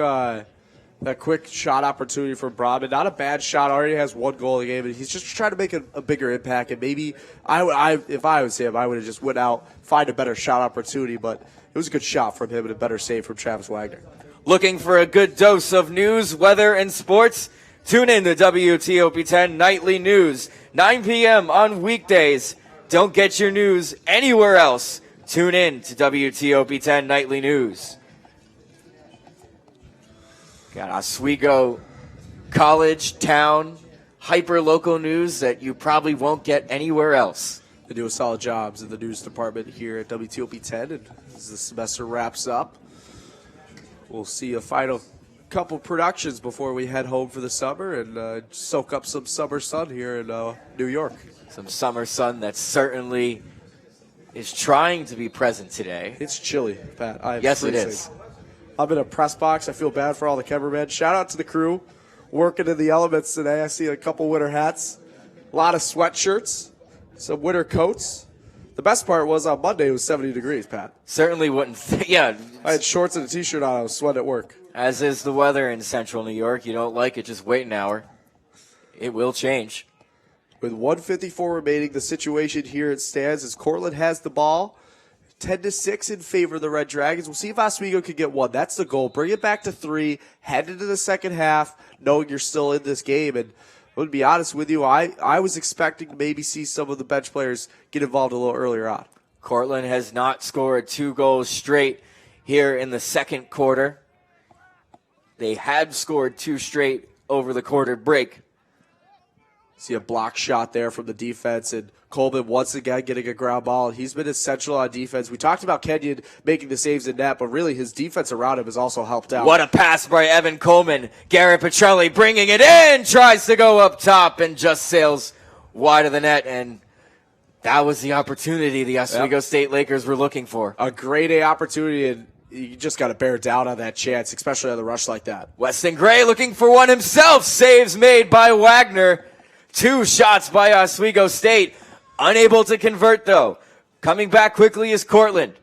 shot opportunity for Broadman, not a bad shot. Already has 1 goal in the game, and he's just trying to make a bigger impact. And maybe if I was him, I would have just went out, find a better shot opportunity. But it was a good shot from him and a better save from Travis Wagner. Looking for a good dose of news, weather, and sports? Tune in to WTOP 10 Nightly News, 9 p.m. on weekdays. Don't get your news anywhere else. Tune in to WTOP 10 Nightly News. Got Oswego college, town, hyper-local news that you probably won't get anywhere else. They do a solid job in the news department here at WTOP 10, and as the semester wraps up, we'll see a final couple productions before we head home for the summer and soak up some summer sun here in New York. Some summer sun that certainly is trying to be present today. It's chilly, Pat. Yes, it is. I'm in a press box. I feel bad for all the cameramen. Shout out to the crew working in the elements today. I see a couple winter hats, a lot of sweatshirts, some winter coats. The best part was on Monday it was 70 degrees, Pat. Certainly wouldn't. Yeah. I had shorts and a T-shirt on. I was sweating at work. As is the weather in central New York. You don't like it, just wait an hour. It will change. With 1:54 remaining, the situation here it stands as Cortland has the ball. 10-6 in favor of the Red Dragons. We'll see if Oswego can get one. That's the goal. Bring it back to 3. Head into the second half, knowing you're still in this game. And I'm going to be honest with you, I was expecting to maybe see some of the bench players get involved a little earlier on. Cortland has not scored 2 goals straight here in the second quarter. They had scored 2 straight over the quarter break. See a block shot there from the defense, and Coleman once again getting a ground ball. He's been essential on defense. We talked about Kenyon making the saves in net, but really his defense around him has also helped out. What a pass by Evan Coleman. Garrett Petrelli bringing it in, tries to go up top and just sails wide of the net, and that was the opportunity the Oswego State Lakers were looking for. A grade A opportunity, and you just got to bear down on that chance, especially on the rush like that. Weston Gray looking for one himself. Saves made by Wagner. 2 shots by Oswego State. Unable to convert, though. Coming back quickly is Cortland.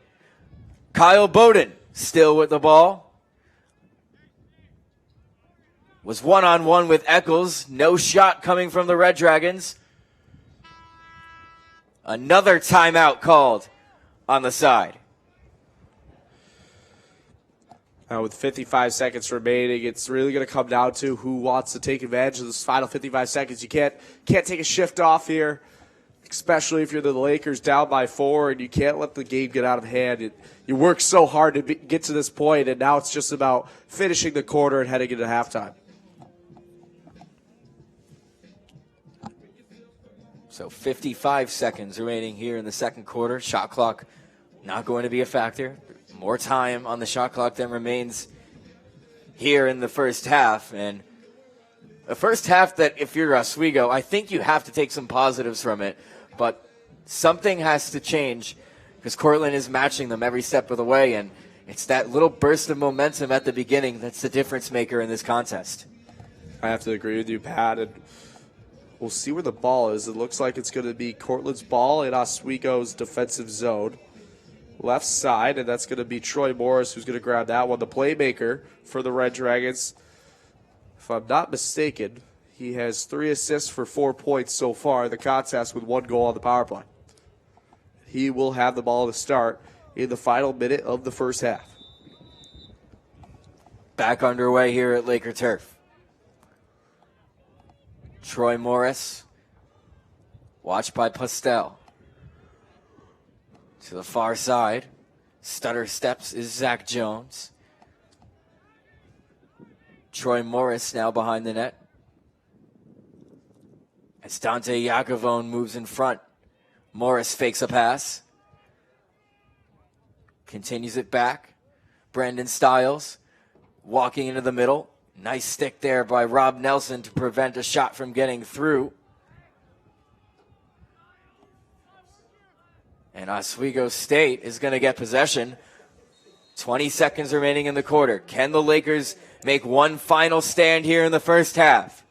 Kyle Bowden still with the ball. Was one-on-one with Eccles. No shot coming from the Red Dragons. Another timeout called on the side. With 55 seconds remaining, it's really going to come down to who wants to take advantage of this final 55 seconds. You can't take a shift off here, especially if you're the Lakers down by 4, and you can't let the game get out of hand. You work so hard to get to this point, and now it's just about finishing the quarter and heading into halftime. So 55 seconds remaining here in the second quarter. Shot clock not going to be a factor. More time on the shot clock than remains here in the first half. And a first half that, if you're Oswego, I think you have to take some positives from it. But something has to change because Cortland is matching them every step of the way. And it's that little burst of momentum at the beginning that's the difference maker in this contest. I have to agree with you, Pat. And we'll see where the ball is. It looks like it's going to be Cortland's ball in Oswego's defensive zone. Left side, and that's going to be Troy Morris who's going to grab that one. The playmaker for the Red Dragons, if I'm not mistaken, he has 3 assists for 4 points so far in the contest with 1 goal on the power play. He will have the ball to start in the final minute of the first half. Back underway here at Laker Turf. Troy Morris, watched by Pastel. To the far side, stutter steps is Zach Jones. Troy Morris now behind the net. As Dante Iacovone moves in front, Morris fakes a pass. Continues it back. Brandon Stiles walking into the middle. Nice stick there by Rob Nelson to prevent a shot from getting through. And Oswego State is going to get possession. 20 seconds remaining in the quarter. Can the Lakers make one final stand here in the first half?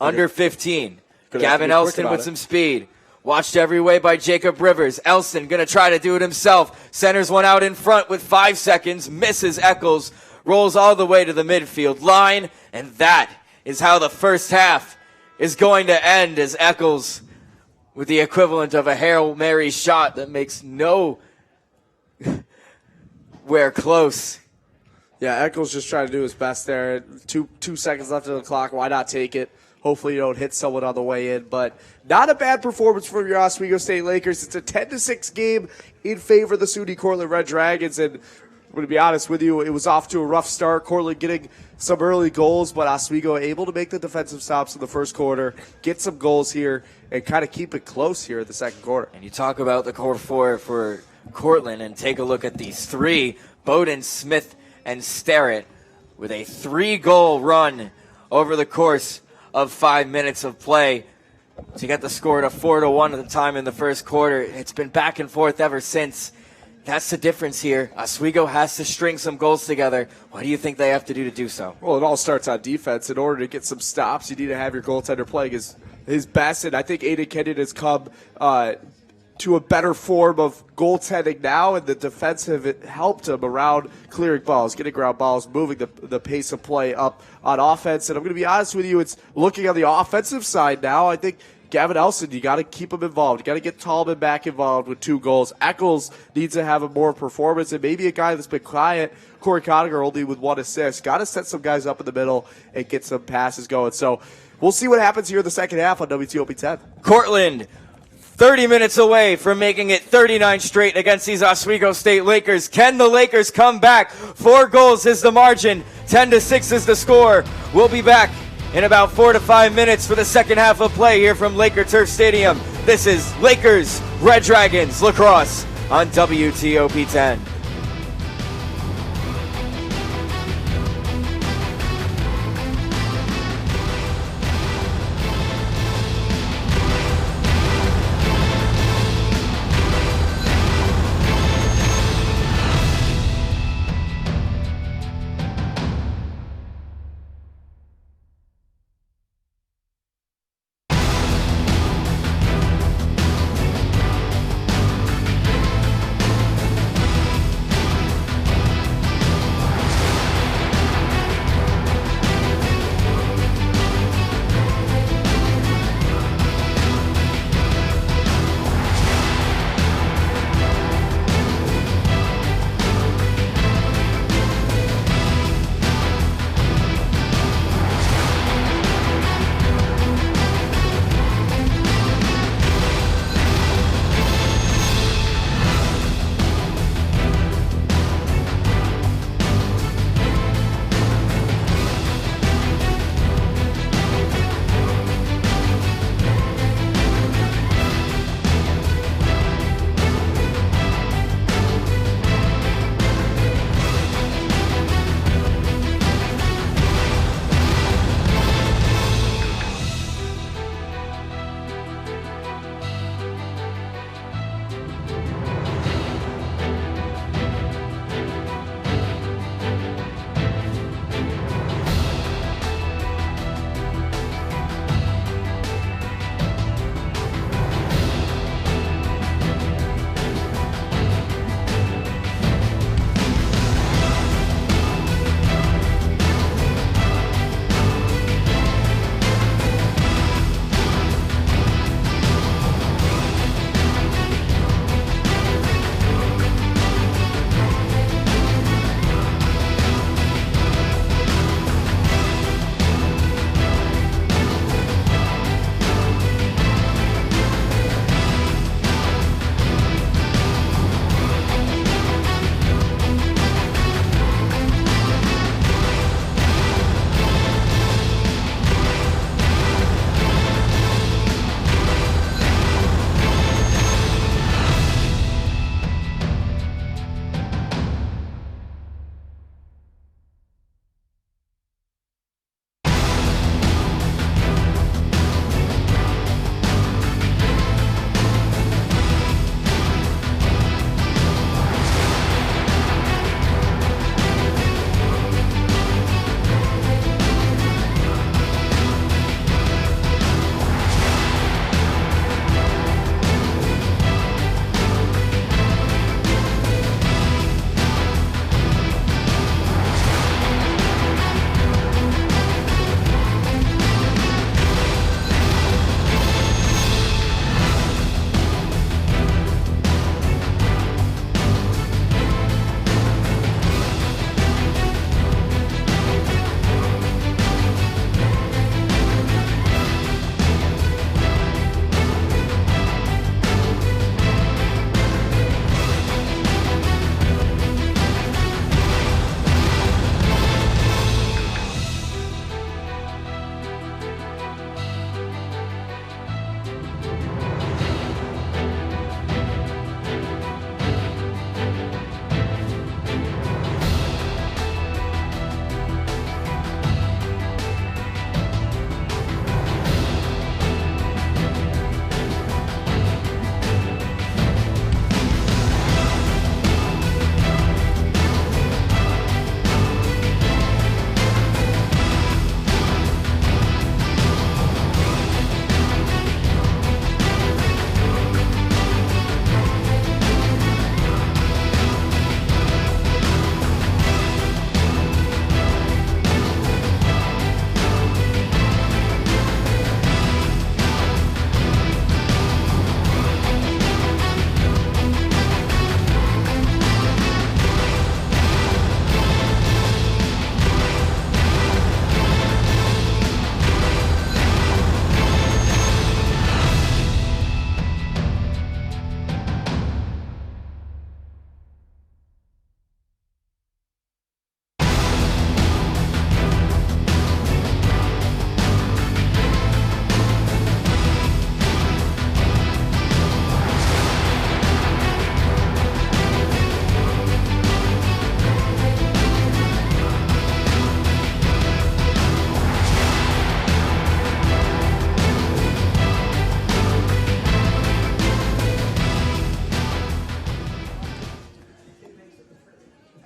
Under 15. Gavin Elston with some speed. Watched every way by Jacob Rivers. Elston going to try to do it himself. Centers one out in front with 5 seconds. Misses Eccles. Rolls all the way to the midfield line. And that is how the first half is going to end, as Eccles, with the equivalent of a Hail Mary shot that makes nowhere close. Yeah, Eccles just trying to do his best there. Two seconds left on the clock. Why not take it? Hopefully you don't hit someone on the way in. But not a bad performance from your Oswego State Lakers. It's a 10-6 game in favor of the SUNY Cortland Red Dragons. And I'm going to be honest with you, it was off to a rough start. Cortland getting some early goals, but Oswego able to make the defensive stops in the first quarter, get some goals here, and kind of keep it close here in the second quarter. And you talk about the core four for Cortland, and take a look at these 3. Bowden, Smith, and Sterrett with a 3-goal run over the course of 5 minutes of play to get the score to 4-1 at the time in the first quarter. It's been back and forth ever since. That's the difference here. Oswego has to string some goals together. What do you think they have to do to do so? Well, it all starts on defense. In order to get some stops, you need to have your goaltender playing his best. And I think Aiden Kenyon has come to a better form of goaltending now, and the defense have helped him around clearing balls, getting ground balls, moving the pace of play up on offense. And I'm going to be honest with you, it's looking on the offensive side now. I think Gavin Elson, you got to keep him involved. You got to get Tallman back involved with 2 goals. Eccles needs to have a more performance, and maybe a guy that's been quiet, Corey Conacher, only with 1 assist. Got to set some guys up in the middle and get some passes going. So we'll see what happens here in the second half on WTOP 10. Cortland, 30 minutes away from making it 39 straight against these Oswego State Lakers. Can the Lakers come back? 4 goals is the margin. 10-6 is the score. We'll be back in about 4 to 5 minutes for the second half of play here from Laker Turf Stadium. This is Lakers Red Dragons lacrosse on WTOP 10.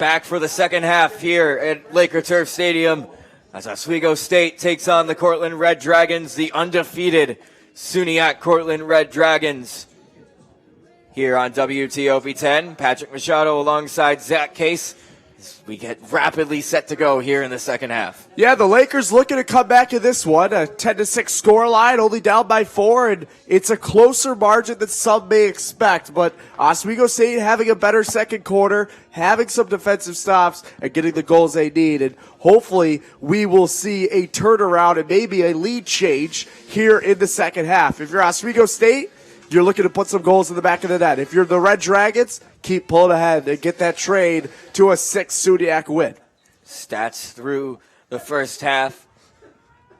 back for the second half here at Laker Turf Stadium as Oswego State takes on the Cortland Red Dragons, the undefeated SUNYAC Cortland Red Dragons. Here on WTOP 10, Patrick Machado alongside Zach Case as we get rapidly set to go here in the second half. Yeah, the Lakers looking to come back in this one. A 10-6 score line, only down by 4, and it's a closer margin than some may expect. But Oswego State having a better second quarter, having some defensive stops, and getting the goals they need. And hopefully we will see a turnaround and maybe a lead change here in the second half. If you're Oswego State, you're looking to put some goals in the back of the net. If you're the Red Dragons, keep pulling ahead and get that trade to a 6 SUNYAC win. Stats through the first half,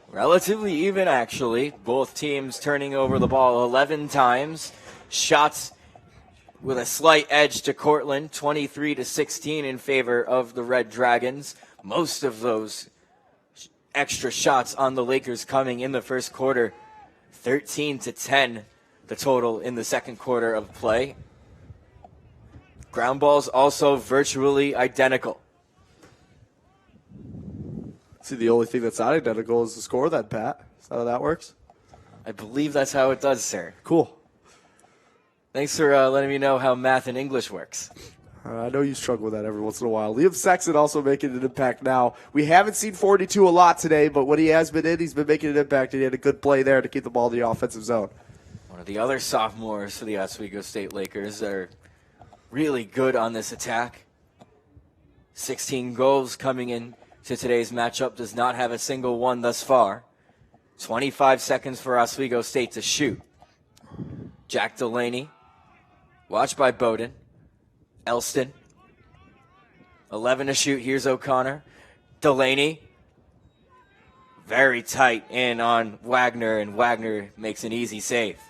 relatively even actually. Both teams turning over the ball 11 times. Shots with a slight edge to Cortland, 23-16 in favor of the Red Dragons. Most of those extra shots on the Lakers coming in the first quarter, 13-10. The total in the second quarter of play. Ground balls also virtually identical. See, the only thing that's not identical is the score then, Pat. Is that how that works? I believe that's how it does, sir. Cool. Thanks for letting me know how math and English works. I know you struggle with that every once in a while. Liam Sexton also making an impact now. We haven't seen 42 a lot today, but when he has been in, he's been making an impact, and he had a good play there to keep the ball in the offensive zone. One of the other sophomores for the Oswego State Lakers are really good on this attack. 16 goals coming in to today's matchup, does not have a single one thus far. 25 seconds for Oswego State to shoot. Jack Delaney, watched by Bowden. Elston, 11 to shoot. Here's O'Connor. Delaney, very tight in on Wagner, and Wagner makes an easy save.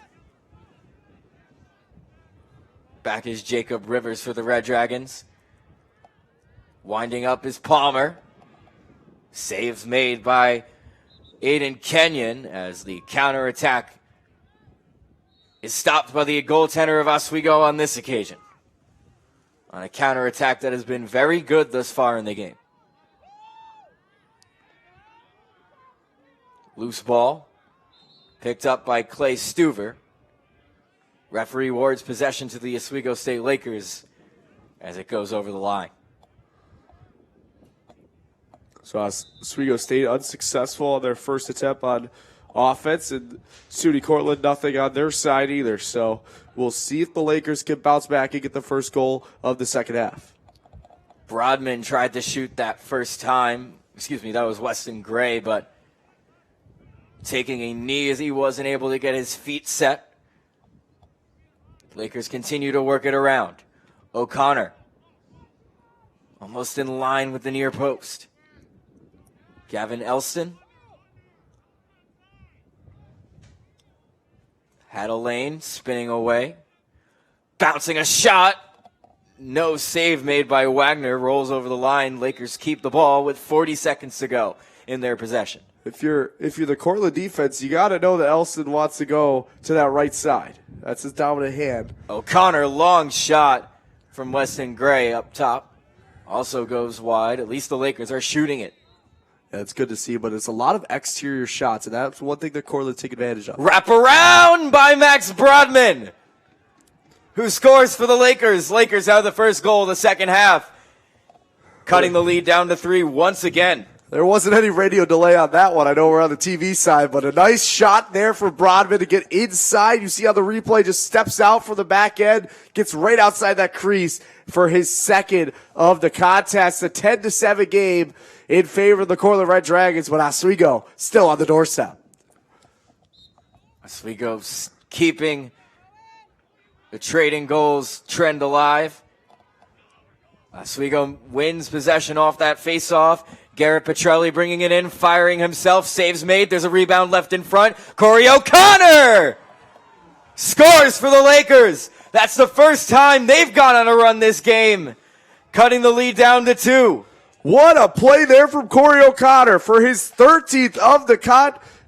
Back is Jacob Rivers for the Red Dragons. Winding up is Palmer. Saves made by Aiden Kenyon as the counterattack is stopped by the goaltender of Oswego on this occasion. On a counterattack that has been very good thus far in the game. Loose ball picked up by Clay Stuver. Referee awards possession to the Oswego State Lakers as it goes over the line. So Oswego State unsuccessful on their first attempt on offense, and SUNY Cortland nothing on their side either. So we'll see if the Lakers can bounce back and get the first goal of the second half. Brodman tried to shoot that first time. That was Weston Gray, but taking a knee as he wasn't able to get his feet set. Lakers continue to work it around. O'Connor, almost in line with the near post. Gavin Elston had a lane, spinning away. Bouncing a shot. No save made by Wagner. Rolls over the line. Lakers keep the ball with 40 seconds to go in their possession. If you're the Cortland defense, you got to know that Elston wants to go to that right side. That's his dominant hand. O'Connor, long shot from Weston Gray up top. Also goes wide. At least the Lakers are shooting it. Yeah, it's good to see, but it's a lot of exterior shots, and that's one thing that Cortland take advantage of. Wrap around by Max Brodman, who scores for the Lakers. Lakers have the first goal of the second half, cutting the lead down to 3 once again. There wasn't any radio delay on that one. I know we're on the TV side, but a nice shot there for Brodman to get inside. You see how the replay just steps out from the back end, gets right outside that crease for his second of the contest. A 10-7 game in favor of the Cortland Red Dragons, but Oswego still on the doorstep. Oswego keeping the trading goals trend alive. Oswego wins possession off that faceoff. Garrett Petrelli bringing it in, firing himself. Saves made. There's a rebound left in front. Corey O'Connor scores for the Lakers. That's the first time they've gone on a run this game, cutting the lead down to 2. What a play there from Corey O'Connor for his 13th of the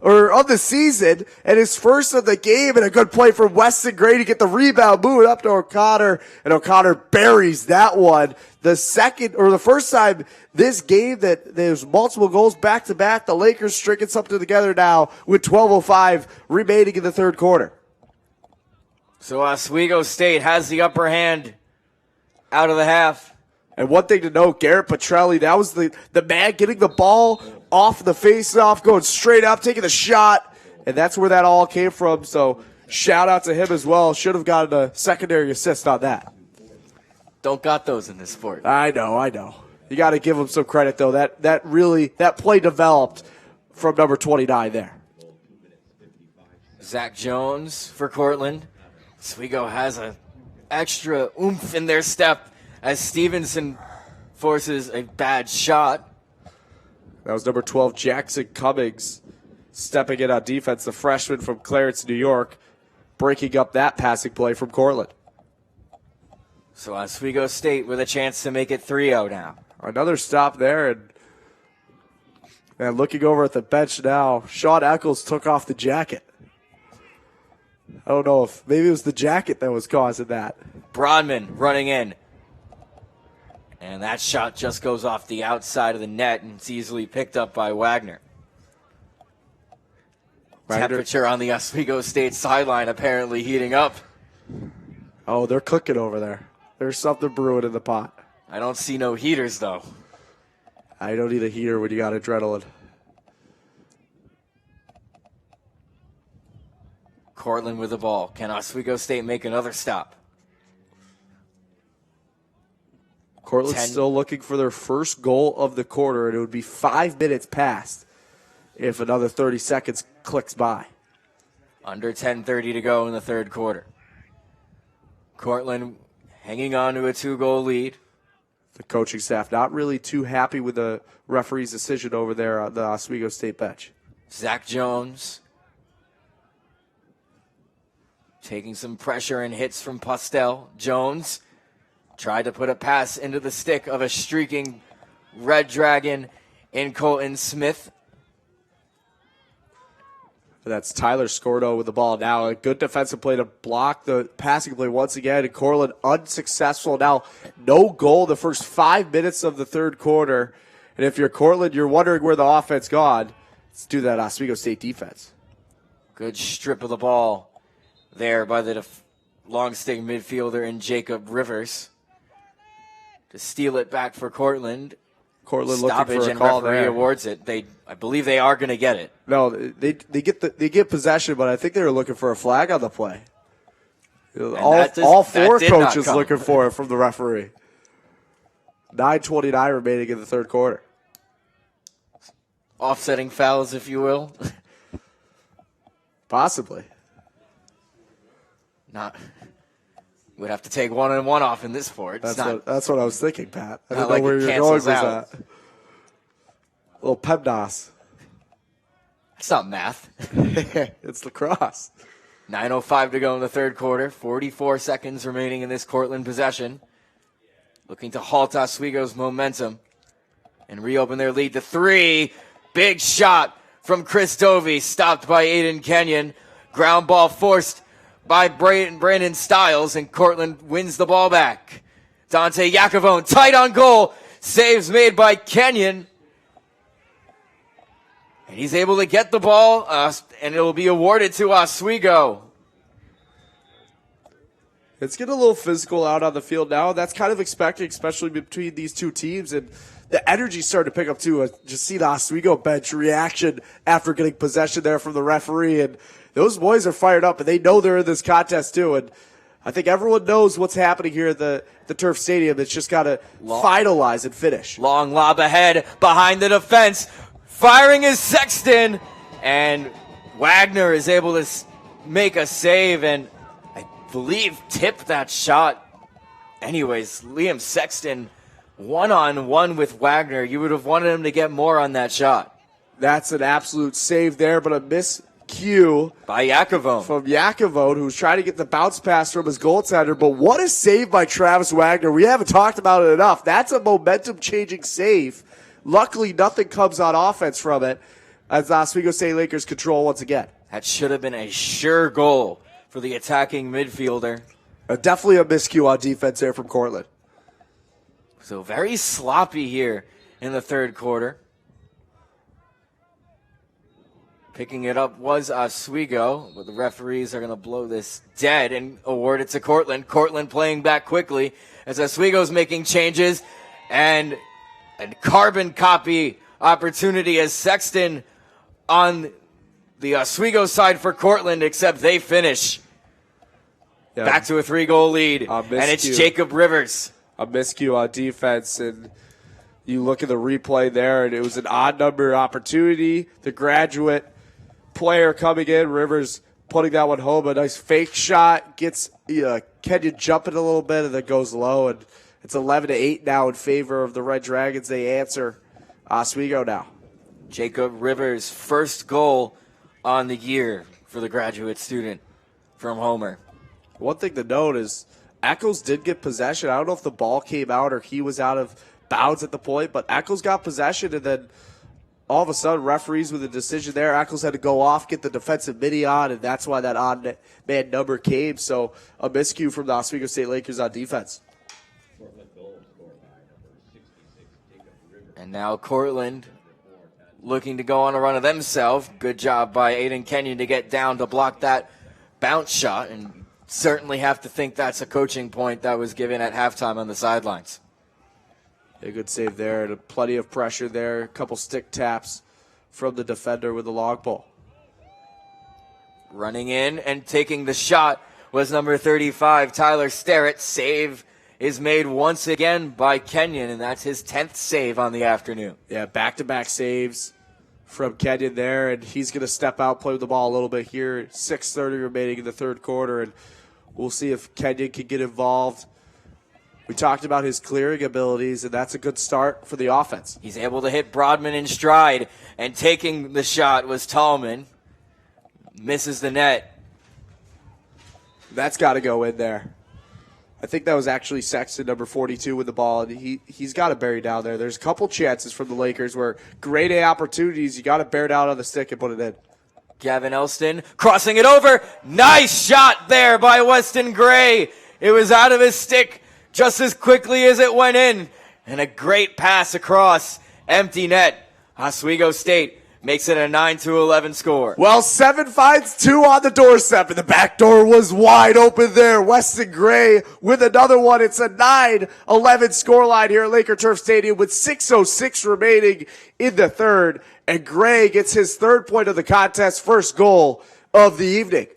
or of the season, and his first of the game, and a good play from Weston Gray to get the rebound, move it up to O'Connor, and O'Connor buries that one. The first time this game that there's multiple goals back to back, the Lakers stringing something together now with 12:05 remaining in the third quarter. So Oswego State has the upper hand out of the half. And one thing to note, Garrett Petrelli, that was the man getting the ball off the face-off, going straight up, taking the shot, and that's where that all came from. So shout out to him as well. Should have gotten a secondary assist on that. Don't got those in this sport. I know. You got to give him some credit, though. That play developed from number 29 there. Zach Jones for Cortland. Oswego has an extra oomph in their step as Stevenson forces a bad shot. That was number 12, Jackson Cummings, stepping in on defense, the freshman from Clarence, New York, breaking up that passing play from Cortland. So Oswego State with a chance to make it 3-0 now. Another stop there, and looking over at the bench now, Sean Eccles took off the jacket. I don't know if maybe it was the jacket that was causing that. Brodman running in. And that shot just goes off the outside of the net and it's easily picked up by Wagner. Temperature on the Oswego State sideline apparently heating up. Oh, they're cooking over there. There's something brewing in the pot. I don't see no heaters, though. I don't need a heater when you got adrenaline. Cortland with the ball. Can Oswego State make another stop? Cortland's still looking for their first goal of the quarter, and it would be 5 minutes past if another 30 seconds clicks by. Under 10:30 to go in the third quarter. Cortland hanging on to a 2-goal lead. The coaching staff not really too happy with the referee's decision over there on the Oswego State bench. Zach Jones taking some pressure and hits from Postel. Jones tried to put a pass into the stick of a streaking Red Dragon in Colton Smith. That's Tyler Scordo with the ball now. A good defensive play to block the passing play once again. And Cortland unsuccessful. Now, no goal the first 5 minutes of the third quarter. And if you're Cortland, you're wondering where the offense gone. Let's do that Oswego State defense. Good strip of the ball there by the long stick midfielder in Jacob Rivers. To steal it back for Cortland. Cortland Stoppage looking for a and call referee there. awards it. I believe they are going to get it. No, they get possession, but I think they were looking for a flag on the play. All four coaches looking for it from the referee. 9:29 remaining in the third quarter. Offsetting fouls, if you will. Possibly. Not. We'd have to take 1 and 1 off in this sport. That's what I was thinking, Pat. I didn't like know where it you were going with cancels that. A little PEMDAS. It's not math. It's lacrosse. 9:05 to go in the third quarter. 44 seconds remaining in this Cortland possession. Looking to halt Oswego's momentum and reopen their lead to 3. Big shot from Chris Dovey, stopped by Aiden Kenyon. Ground ball forced by Brandon Stiles, and Cortland wins the ball back. Dante Iacovone tight on goal. Saves made by Kenyon. And he's able to get the ball, and it will be awarded to Oswego. It's getting a little physical out on the field now. That's kind of expected, especially between these two teams. And the energy started to pick up, too. Just see the Oswego bench reaction after getting possession there from the referee. And those boys are fired up, and they know they're in this contest, too. And I think everyone knows what's happening here at the Turf Stadium. It's just got to finalize and finish. Long lob ahead behind the defense. Firing is Sexton, and Wagner is able to make a save and I believe tip that shot. Anyways, Liam Sexton one-on-one with Wagner. You would have wanted him to get more on that shot. That's an absolute save there, but a miscue by Iacovone. From Iacovone, who's trying to get the bounce pass from his goaltender. But what a save by Travis Wagner. We haven't talked about it enough. That's a momentum-changing save. Luckily, nothing comes on offense from it. as the Oswego State Lakers control once again. That should have been a sure goal for the attacking midfielder. Definitely a miscue on defense there from Cortland. So very sloppy here in the third quarter. Picking it up was Oswego, but the referees are going to blow this dead and award it to Cortland. Cortland playing back quickly as Oswego's making changes, and a carbon copy opportunity as Sexton on the Oswego side for Cortland, except they finish. Yeah. Back to a 3-goal lead, and it's Jacob Rivers. A miscue on defense, and you look at the replay there, and it was an odd number opportunity. The graduate player coming in, Rivers putting that one home, a nice fake shot, gets Kenyon jumping a little bit, and then goes low, and it's 11-8 now in favor of the Red Dragons. They answer Oswego now. Jacob Rivers' first goal on the year for the graduate student from Homer. One thing to note is Eccles did get possession. I don't know if the ball came out or he was out of bounds at the point, but Eccles got possession, and then all of a sudden referees with a decision there. Eccles had to go off, get the defensive midi on, and that's why that odd man number came. So a miscue from the Oswego State Lakers on defense. And now Cortland looking to go on a run of themselves. Good job by Aiden Kenyon to get down to block that bounce shot, and certainly have to think that's a coaching point that was given at halftime on the sidelines. A good save there, and plenty of pressure there. A couple stick taps from the defender with the long ball. Running in and taking the shot was number 35, Tyler Sterrett. Save is made once again by Kenyon, and that's his 10th save on the afternoon. Yeah, back-to-back saves from Kenyon there, and he's going to step out, play with the ball a little bit here. 6:30 remaining in the third quarter, and we'll see if Kenyon can get involved. We talked about his clearing abilities, and that's a good start for the offense. He's able to hit Broadman in stride, and taking the shot was Tallman. Misses the net. That's got to go in there. I think that was actually Sexton, number 42, with the ball, and he's got to bury down there. There's a couple chances from the Lakers where grade A opportunities, you got to bear down on the stick and put it in. Gavin Elston crossing it over. Nice shot there by Weston Gray. It was out of his stick just as quickly as it went in. And a great pass across. Empty net. Oswego State makes it a 9-11 score. Well, 7 finds 2 on the doorstep, and the back door was wide open there. Weston Gray with another one. It's a 9-11 scoreline here at Laker Turf Stadium with 6:06 remaining in the third. And Gray gets his third point of the contest, first goal of the evening.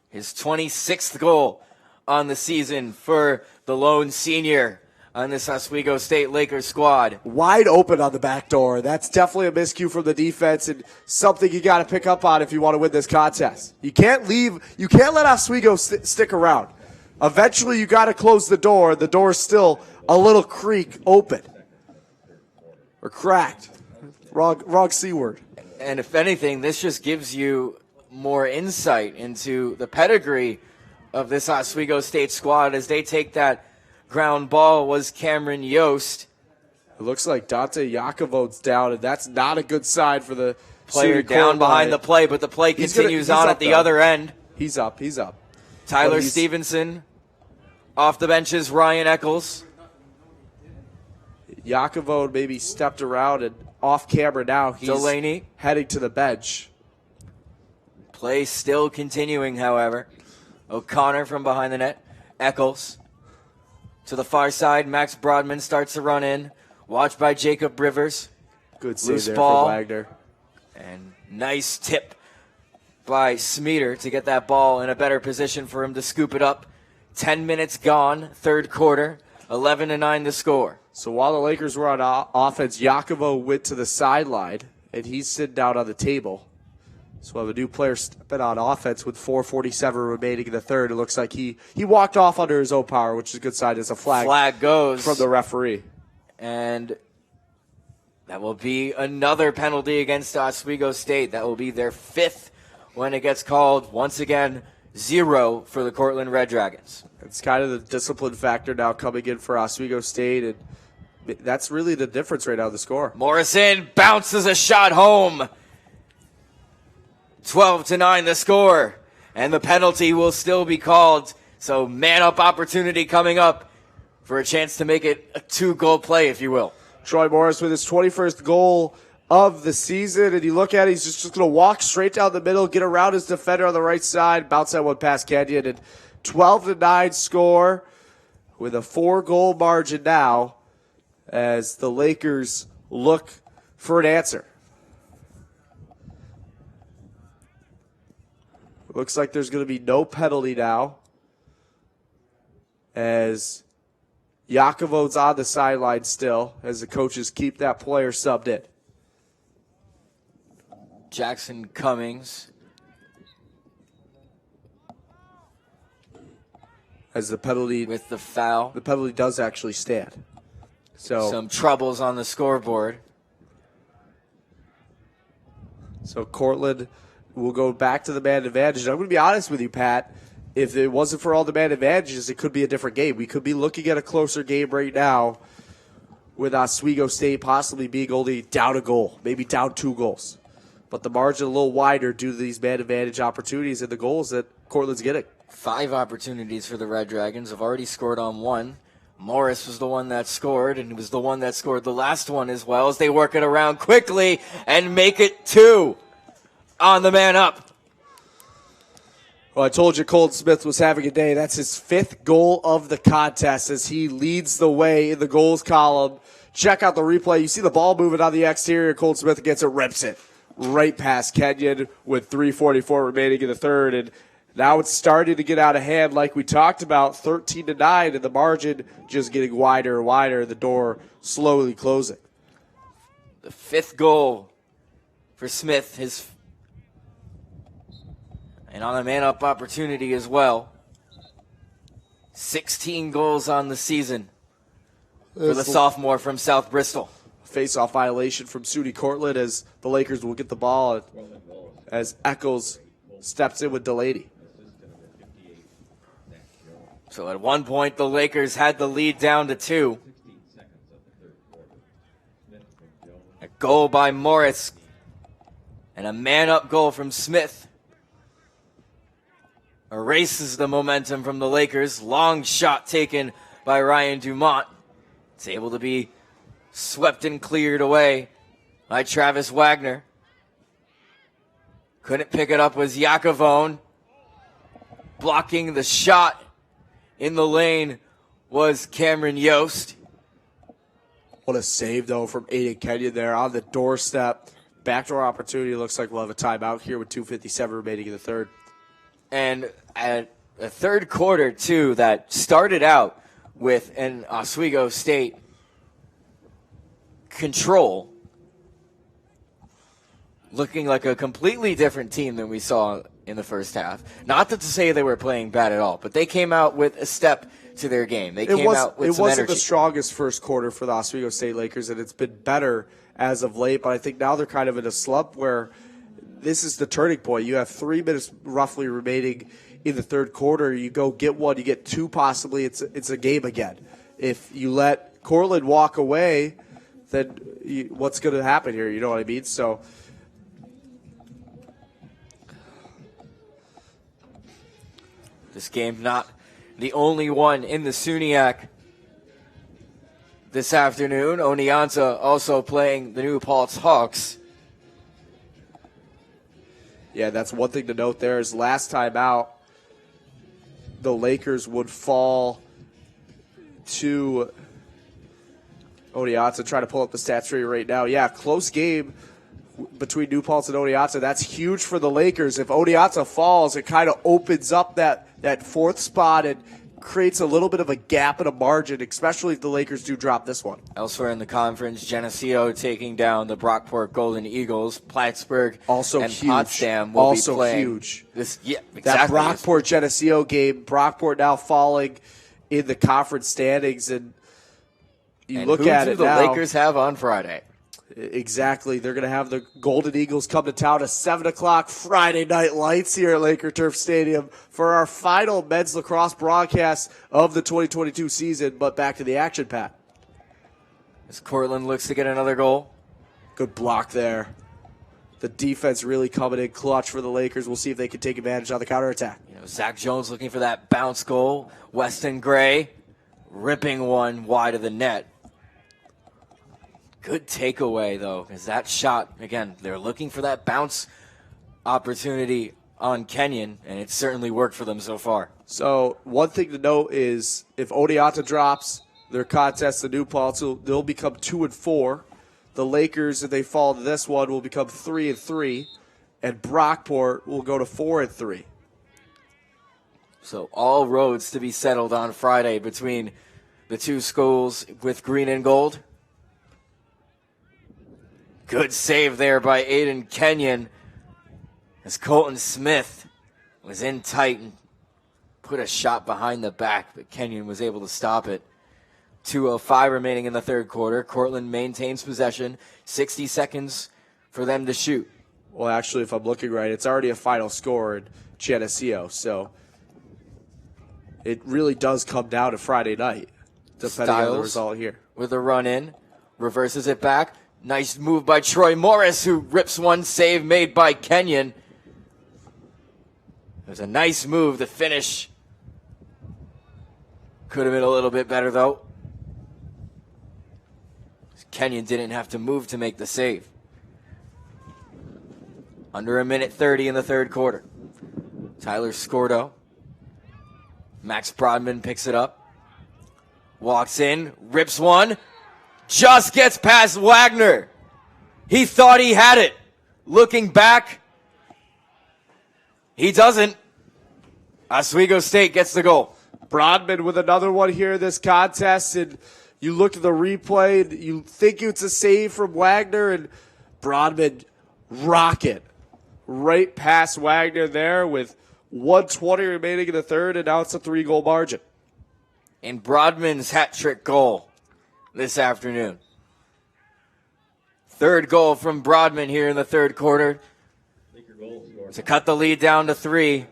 His 26th goal on the season for the lone senior on this Oswego State Lakers squad. Wide open on the back door. That's definitely a miscue from the defense and something you got to pick up on if you want to win this contest. You can't let Oswego stick around. Eventually you got to close the door. The door's still a little creak open. Or cracked. Wrong C word. And if anything, this just gives you more insight into the pedigree of this Oswego State squad as they take that ground ball. Was Cameron Yost. It looks like Dante Yakovo's down, and that's not a good sign for the player down behind the play, but the play continues on at the other end. He's up. Tyler Stevenson off the benches, Ryan Eccles. Yakovo maybe stepped around and off camera now. He's Delaney heading to the bench. Play still continuing, however. O'Connor from behind the net. Eccles to the far side. Max Broadman starts to run in. Watched by Jacob Rivers. Good save Loose there ball. for Wagner. And nice tip by Smeater to get that ball in a better position for him to scoop it up. 10 minutes gone, third quarter. 11-9 the score. So while the Lakers were on offense, Yakovo went to the sideline, and he's sitting down on the table. So we'll have a new player stepping on offense with 4:47 remaining in the third. It looks like he walked off under his own power, which is a good sign. It's a flag goes from the referee. And that will be another penalty against Oswego State. That will be their 5th when it gets called. Once again, 0 for the Cortland Red Dragons. It's kind of the discipline factor now coming in for Oswego State, and that's really the difference right now in the score. Morrison bounces a shot home. 12-9 the score, and the penalty will still be called. So man-up opportunity coming up for a chance to make it a 2-goal play, if you will. Troy Morris with his 21st goal of the season, and you look at it, he's just going to walk straight down the middle, get around his defender on the right side, bounce that one past Kenyon, and 12-9 score with a 4-goal margin now as the Lakers look for an answer. Looks like there's going to be no penalty now as Yakovo's on the sideline still as the coaches keep that player subbed in. Jackson Cummings. As the penalty with the foul. The penalty does actually stand. So some troubles on the scoreboard. So Cortland will go back to the man advantage. And I'm going to be honest with you, Pat. If it wasn't for all the man advantages, it could be a different game. We could be looking at a closer game right now with Oswego State possibly being only down a goal, maybe down 2 goals. But the margin a little wider due to these man advantage opportunities and the goals that Cortland's getting. 5 opportunities for the Red Dragons. Have already scored on 1. Morris was the one that scored, and he was the one that scored the last one as well as they work it around quickly and make it 2 on the man up. Well, I told you Colton Smith was having a day. That's his 5th goal of the contest as he leads the way in the goals column. Check out the replay. You see the ball moving on the exterior. Colton Smith gets it, rips it right past Kenyon with 3:44 remaining in the third. And now it's starting to get out of hand like we talked about, 13-9, and the margin just getting wider and wider, the door slowly closing. The 5th goal for Smith, and on a man-up opportunity as well. 16 goals on the season for the sophomore from South Bristol. Face-off violation from Sudi Cortland as the Lakers will get the ball as Eccles steps in with Delaney. So at one point, the Lakers had the lead down to 2. A goal by Morris and a man-up goal from Smith erases the momentum from the Lakers. Long shot taken by Ryan Dumont. It's able to be swept and cleared away by Travis Wagner. Couldn't pick it up was Yakovone. Blocking the shot in the lane was Cameron Yost. What a save, though, from Aiden Kenyon there on the doorstep. Backdoor opportunity. Looks like we'll have a timeout here with 2:57 remaining in the third. And at a third quarter, too, that started out with an Oswego State control, looking like a completely different team than we saw in the first half. Not to say they were playing bad at all, but they came out with a step to their game. They came out with some energy. It wasn't the strongest first quarter for the Oswego State Lakers, and it's been better as of late, but I think now they're kind of in a slump where this is the turning point. You have 3 minutes roughly remaining in the third quarter. You go get one, you get 2 possibly. It's a game again. If you let Cortland walk away, then what's going to happen here? You know what I mean? So this game not the only one in the SUNYAC this afternoon. Oneonta also playing the New Paltz Hawks. Yeah, that's one thing to note there is last time out, the Lakers would fall to Oneonta. Trying to pull up the stats for you right now. Yeah, close game between New Paltz and Oneonta. That's huge for the Lakers. If Oneonta falls, it kind of opens up that 4th spot and creates a little bit of a gap and a margin, especially if the Lakers do drop this one. Elsewhere in the conference, Geneseo taking down the Brockport Golden Eagles. Plattsburgh also and huge. Potsdam will also be playing. Huge. Exactly. That Brockport Geneseo game, Brockport now falling in the conference standings, and look at it now. now. The Lakers have on Friday. Exactly. They're going to have the Golden Eagles come to town at 7 o'clock Friday night lights here at Laker Turf Stadium for our final men's lacrosse broadcast of the 2022 season. But back to the action, Pat. As Cortland looks to get another goal. Good block there. the defense really coming in clutch for the Lakers. We'll see if they can take advantage on the counterattack. Zach Jones looking for that bounce goal. Weston Gray ripping one wide of the net. Good takeaway, though, because that shot, again, they're looking for that bounce opportunity on Kenyon, and it certainly worked for them so far. So one thing to note is if Odeonta drops their contest to New Paltz, they'll become 2-4. The Lakers, if they fall to this one, will become 3-3, and Brockport will go to 4-3. So all roads to be settled on Friday between the two schools with green and gold. Good save there by Aiden Kenyon as Colton Smith was in tight and put a shot behind the back, but Kenyon was able to stop it. 2:05 remaining in the third quarter. Cortland maintains possession. 60 seconds for them to shoot. Well, actually, if I'm looking right, it's already a final score in Geneseo, so it really does come down to Friday night, depending on the result here. With a run in, reverses it back. Nice move by Troy Morris, who rips one save made by Kenyon. It was a nice move. The finish could have been a little bit better, though. Kenyon didn't have to move to make the save. Under 1:30 in the third quarter. Tyler Scordo. Max Brodman picks it up. Walks in, rips one. Just gets past Wagner. He thought he had it. Looking back, he doesn't. Oswego State gets the goal. Brodman with another one here in this contest, and you look at the replay, and you think it's a save from Wagner, and Brodman rocket right past Wagner there with 1:20 remaining in the third, and now it's a 3-goal margin. And Brodman's hat-trick goal this afternoon. Third goal from Brodman here in the third quarter to cut the lead down to 3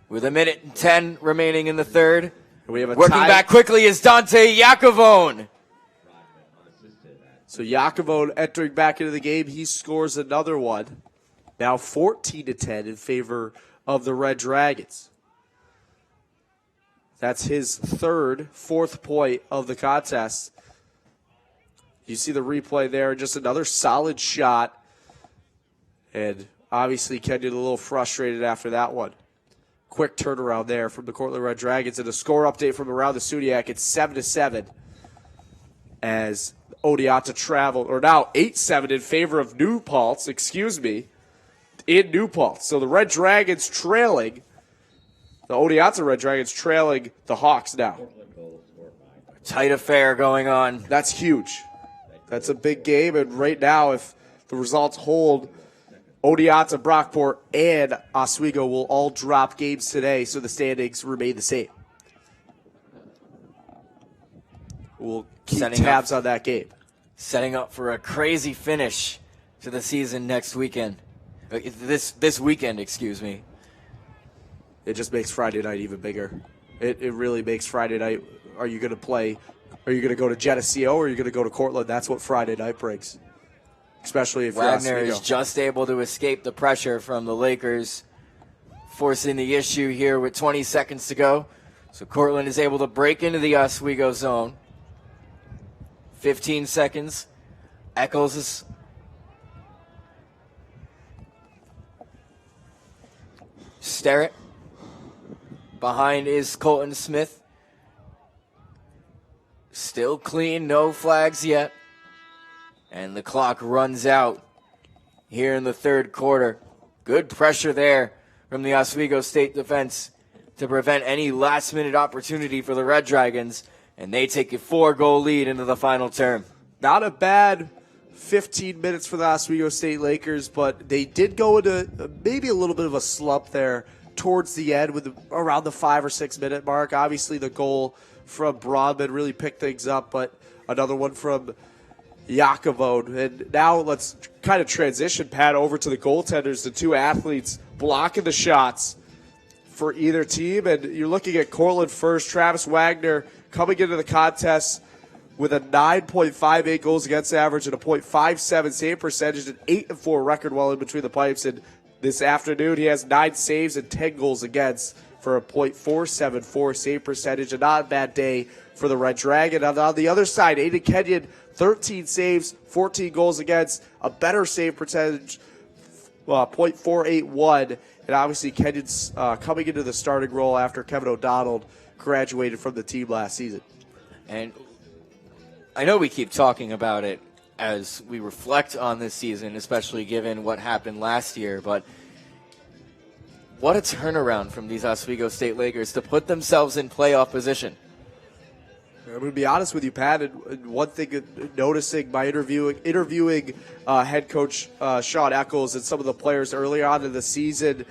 with 1:10 remaining in the third. We have a Working tie. back quickly is Dante Iacovone. So Iacovone entering back into the game. He scores another one. Now 14-10 in favor of the Red Dragons. That's his fourth point of the contest. You see the replay there, just another solid shot. And obviously Kenyon a little frustrated after that one. Quick turnaround there from the Cortland Red Dragons. And a score update from around the Suniac. It's 7-7 as Odeonta traveled, or now 8-7 in favor of New Paltz, in New Paltz. So the Red Dragons trailing, the Odeonta Red Dragons trailing the Hawks now. Tight affair going on. That's huge. That's a big game, and right now, if the results hold, Odeonta, Brockport, and Oswego will all drop games today, so the standings remain the same. We'll keep tabs on that game. Setting up for a crazy finish to the season next weekend. This weekend, excuse me. It just makes Friday night even bigger. It really makes Friday night. Are you going to play? Are you going to go to Geneseo or are you going to go to Cortland? That's what Friday night brings. Especially if Wagner you're is just able to escape the pressure from the Lakers, forcing the issue here with 20 seconds to go. So Cortland is able to break into the Oswego zone. 15 seconds. Eccles is Sterrett. Behind is Colton Smith. Still clean, no flags yet. And the clock runs out here in the third quarter. Good pressure there from the Oswego State defense to prevent any last-minute opportunity for the Red Dragons. And they take a 4-goal lead into the final term. Not a bad 15 minutes for the Oswego State Lakers, but they did go into maybe a little bit of a slump there towards the end with around the 5 or 6 minute mark. Obviously the goal from Brodman really picked things up, but another one from Iacovone. And now let's kind of transition, Pat, over to the goaltenders, the two athletes blocking the shots for either team. And you're looking at Cortland first. Travis Wagner coming into the contest with a 9.58 goals against average and a .57 save percentage, an 8-4 record well in between the pipes. And this afternoon, he has 9 saves and 10 goals against for a .474 save percentage. A not bad day for the Red Dragon. And on the other side, Aiden Kenyon, 13 saves, 14 goals against, a better save percentage, .481. And obviously, Kenyon's coming into the starting role after Kevin O'Donnell graduated from the team last season. And I know we keep talking about it as we reflect on this season, especially given what happened last year, but what a turnaround from these Oswego State Lakers to put themselves in playoff position. I'm going to be honest with you, Pat, and one thing noticing by interviewing head coach Sean Eccles and some of the players earlier on in the season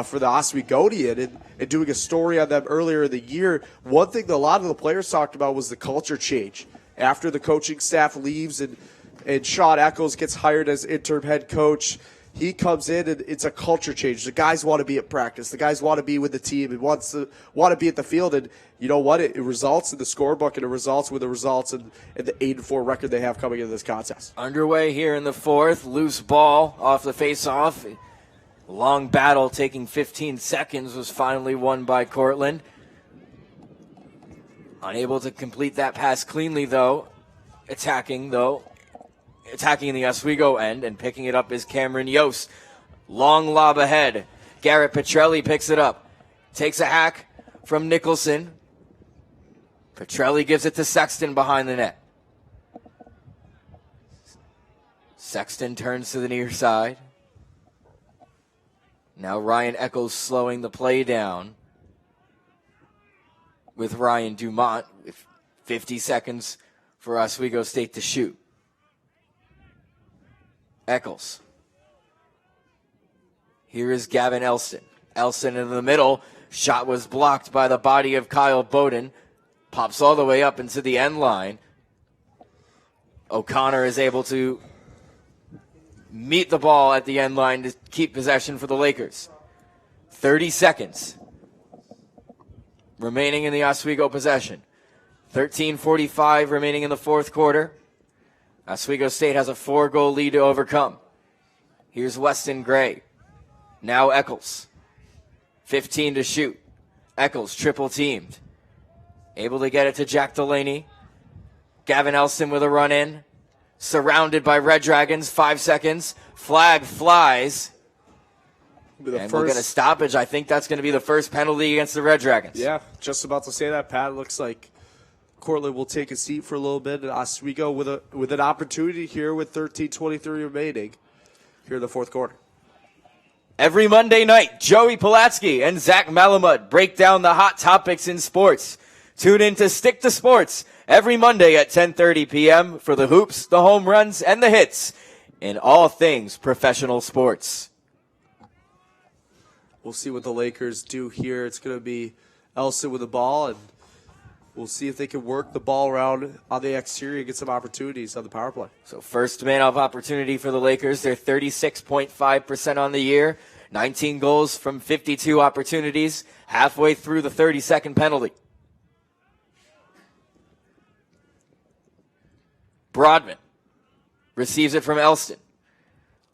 for the Oswegonian and doing a story on them earlier in the year, one thing that a lot of the players talked about was the culture change. After the coaching staff leaves and Sean Eccles gets hired as interim head coach, he comes in and it's a culture change. The guys want to be at practice. The guys want to be with the team and want to be at the field. And you know what? It results in the scorebook and it results with the results and the 8-4 record they have coming into this contest. Underway here in the fourth. Loose ball off the face-off. Long battle taking 15 seconds was finally won by Cortland. Unable to complete that pass cleanly, though. Attacking in the Oswego end and picking it up is Cameron Yost. Long lob ahead. Garrett Petrelli picks it up. Takes a hack from Nicholson. Petrelli gives it to Sexton behind the net. Sexton turns to the near side. Now Ryan Eccles slowing the play down with Ryan Dumont with 50 seconds for Oswego State to shoot. Eccles. Here is Gavin Elston. Elston in the middle. Shot was blocked by the body of Kyle Bowden. Pops all the way up into the end line. O'Connor is able to meet the ball at the end line to keep possession for the Lakers. 30 seconds remaining in the Oswego possession. 13:45 remaining in the fourth quarter. Oswego State has a 4-goal lead to overcome. Here's Weston Gray. Now Eccles. 15 to shoot. Eccles triple teamed. Able to get it to Jack Delaney. Gavin Elston with a run in. Surrounded by Red Dragons. 5 seconds. Flag flies. And we'll get a stoppage. I think that's going to be the first penalty against the Red Dragons. Yeah, just about to say that, Pat. Looks like Cortland will take a seat for a little bit, and Oswego with an opportunity here with 13:23 remaining here in the fourth quarter. Every Monday night, Joey Pulatsky and Zach Malamud break down the hot topics in sports. Tune in to Stick to Sports every Monday at 10:30 p.m. for the hoops, the home runs, and the hits in all things professional sports. We'll see what the Lakers do here. It's going to be Elston with the ball, and we'll see if they can work the ball around on the exterior and get some opportunities on the power play. So first man of opportunity for the Lakers. They're 36.5% on the year. 19 goals from 52 opportunities. Halfway through the 30-second penalty. Broadman receives it from Elston.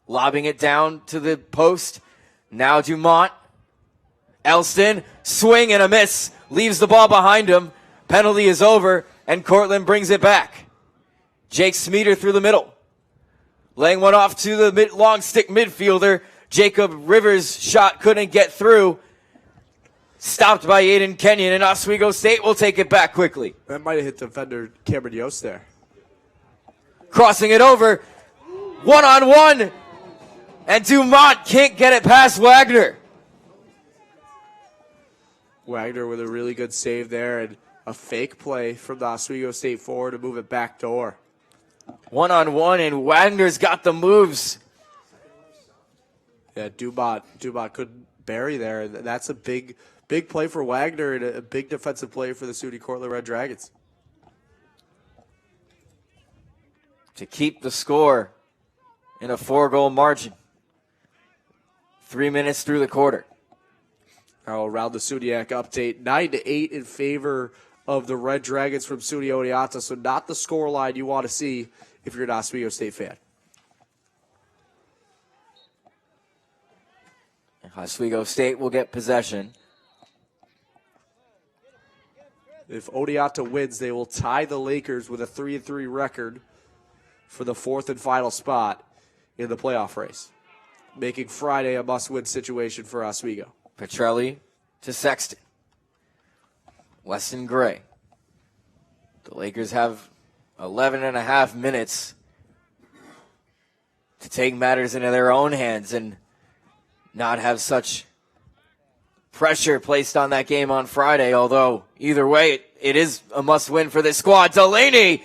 Lobbing it down to the post. Now Dumont. Elston, swing and a miss. Leaves the ball behind him. Penalty is over, and Cortland brings it back. Jake Smeater through the middle. Laying one off to the long stick midfielder. Jacob Rivers' shot couldn't get through. Stopped by Aiden Kenyon, and Oswego State will take it back quickly. That might have hit defender Cameron Yost there. Crossing it over. One-on-one. And Dumont can't get it past Wagner. Wagner with a really good save there and a fake play from the Oswego State forward to move it back door. One-on-one, and Wagner's got the moves. Yeah, Dumont couldn't bury there. That's a big play for Wagner and a big defensive play for the SUNY Cortland Red Dragons. To keep the score in a 4-goal margin. 3 minutes through the quarter. Now around the SUNYAC update, 9-8 in favor of the Red Dragons from SUNY Oneonta. So not the scoreline you want to see if you're an Oswego State fan. Oswego State will get possession. If Oneonta wins, they will tie the Lakers with a 3-3 record for the fourth and final spot in the playoff race, making Friday a must-win situation for Oswego. Petrelli to Sexton. Weston Gray. The Lakers have 11 and a half minutes to take matters into their own hands and not have such pressure placed on that game on Friday, although either way, it is a must-win for this squad. Delaney,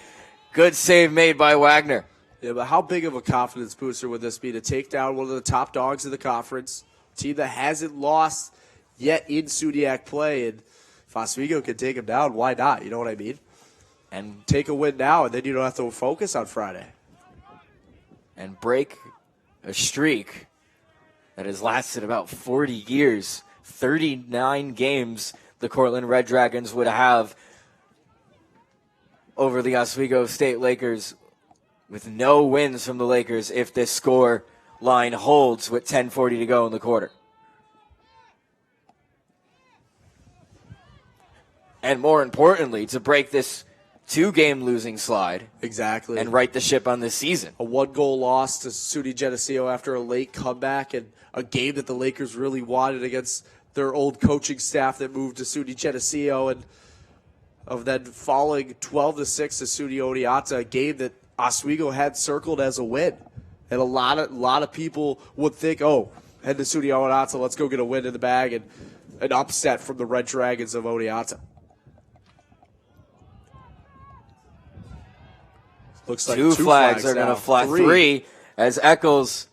good save made by Wagner. Yeah, but how big of a confidence booster would this be to take down one of the top dogs in the conference, team that hasn't lost yet in SUNYAC play, and if Oswego can take them down, why not? You know what I mean? And take a win now, and then you don't have to focus on Friday. And break a streak that has lasted about 40 years. 39 games the Cortland Red Dragons would have over the Oswego State Lakers, with no wins from the Lakers if this score line holds with 10:40 to go in the quarter. And more importantly, to break this 2-game losing slide. Exactly. And right the ship on this season. A 1-goal loss to SUNY Geneseo after a late comeback and a game that the Lakers really wanted against their old coaching staff that moved to SUNY Geneseo, and of then falling 12-6 to SUNY Oneonta, a game that Oswego had circled as a win. And a lot of people would think, oh, head to SUNY Oneonta, let's go get a win in the bag, and an upset from the Red Dragons of Oneonta. Looks like two flags are going to fly. Three as Eccles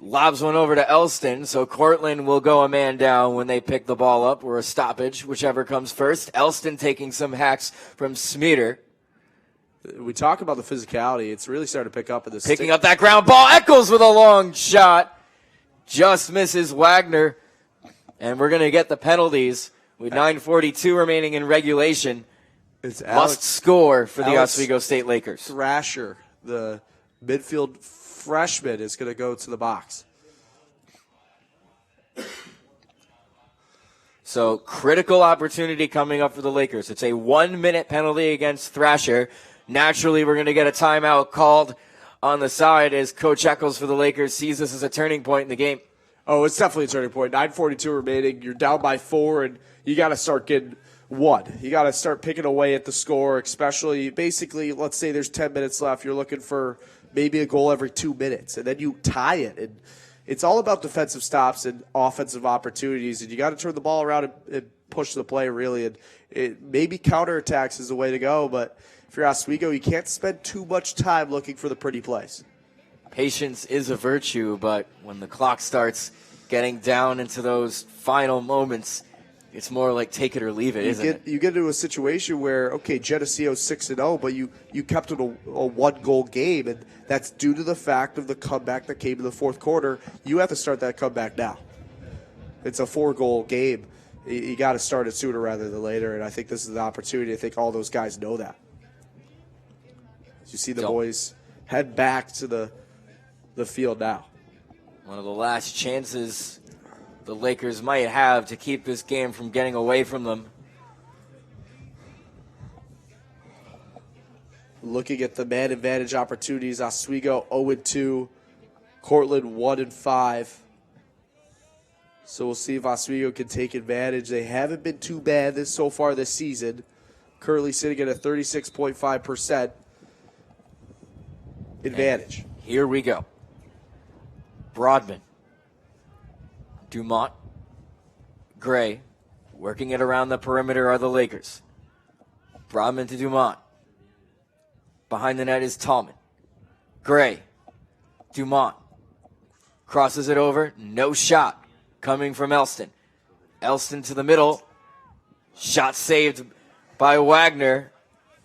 lobs one over to Elston. So Cortland will go a man down when they pick the ball up, or a stoppage, whichever comes first. Elston taking some hacks from Smeater. We talk about the physicality. It's really starting to pick up in this. Picking up that ground ball. Eccles with a long shot. Just misses Wagner. And we're going to get the penalties with 9:42 remaining in regulation. It's must score for the Oswego State Lakers. Thrasher, the midfield freshman, is going to go to the box. So critical opportunity coming up for the Lakers. It's a 1-minute penalty against Thrasher. Naturally, we're going to get a timeout called on the side as Coach Eccles for the Lakers sees this as a turning point in the game. Oh, it's definitely a turning point. 9:42 remaining. You're down by 4, and you got to start getting one. You got to start picking away at the score, especially basically, let's say there's 10 minutes left. You're looking for maybe a goal every 2 minutes, and then you tie it. And it's all about defensive stops and offensive opportunities, and you got to turn the ball around and push the play, really. And maybe counterattacks is the way to go, but if you're Oswego, you can't spend too much time looking for the pretty plays. Patience is a virtue, but when the clock starts getting down into those final moments, it's more like take it or leave it, isn't it? You get into a situation where, okay, Geneseo's 6-0, but you kept it a 1-goal game, and that's due to the fact of the comeback that came in the fourth quarter. You have to start that comeback now. It's a 4-goal game. You got to start it sooner rather than later, and I think this is the opportunity. I think all those guys know that. You see the boys head back to the field now. One of the last chances the Lakers might have to keep this game from getting away from them. Looking at the man advantage opportunities, Oswego 0-2, Cortland 1-5. So we'll see if Oswego can take advantage. They haven't been too bad so far this season. Currently sitting at a 36.5% advantage. And here we go. Broadman, Dumont, Gray, working it around the perimeter are the Lakers. Broadman to Dumont. Behind the net is Tallman. Gray, Dumont, crosses it over, no shot coming from Elston. Elston to the middle, shot saved by Wagner,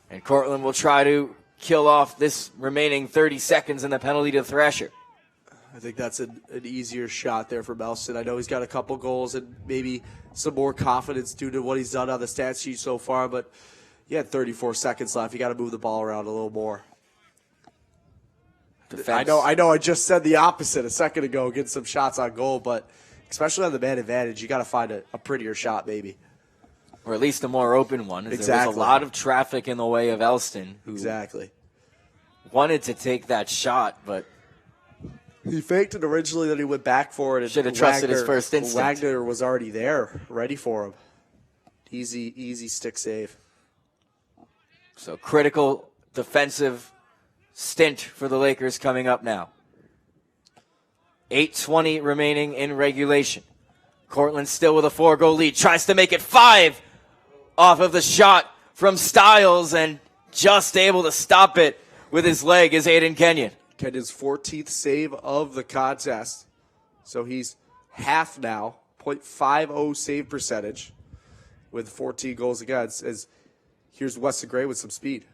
and Cortland will try to kill off this remaining 30 seconds in the penalty to Thrasher. I think that's an easier shot there for Elston. I know he's got a couple goals and maybe some more confidence due to what he's done on the stat sheet so far, but he had 34 seconds left. You got to move the ball around a little more. Defense. I know. I just said the opposite a second ago, getting some shots on goal, but especially on the man advantage, you got to find a prettier shot, maybe, or at least a more open one. Exactly. There was a lot of traffic in the way of Elston, who wanted to take that shot, but he faked it originally. Then he went back for it. And should have trusted his first instinct. Wagner was already there, ready for him. Easy stick save. So critical defensive stint for the Lakers coming up now. 8:20 remaining in regulation. Cortland still with a 4-goal lead. Tries to make it 5 off of the shot from Styles and just able to stop it with his leg is Aiden Kenyon. Kenyon's 14th save of the contest. So he's half now, .50 save percentage with 14 goals against. As here's Weston Gray with some speed.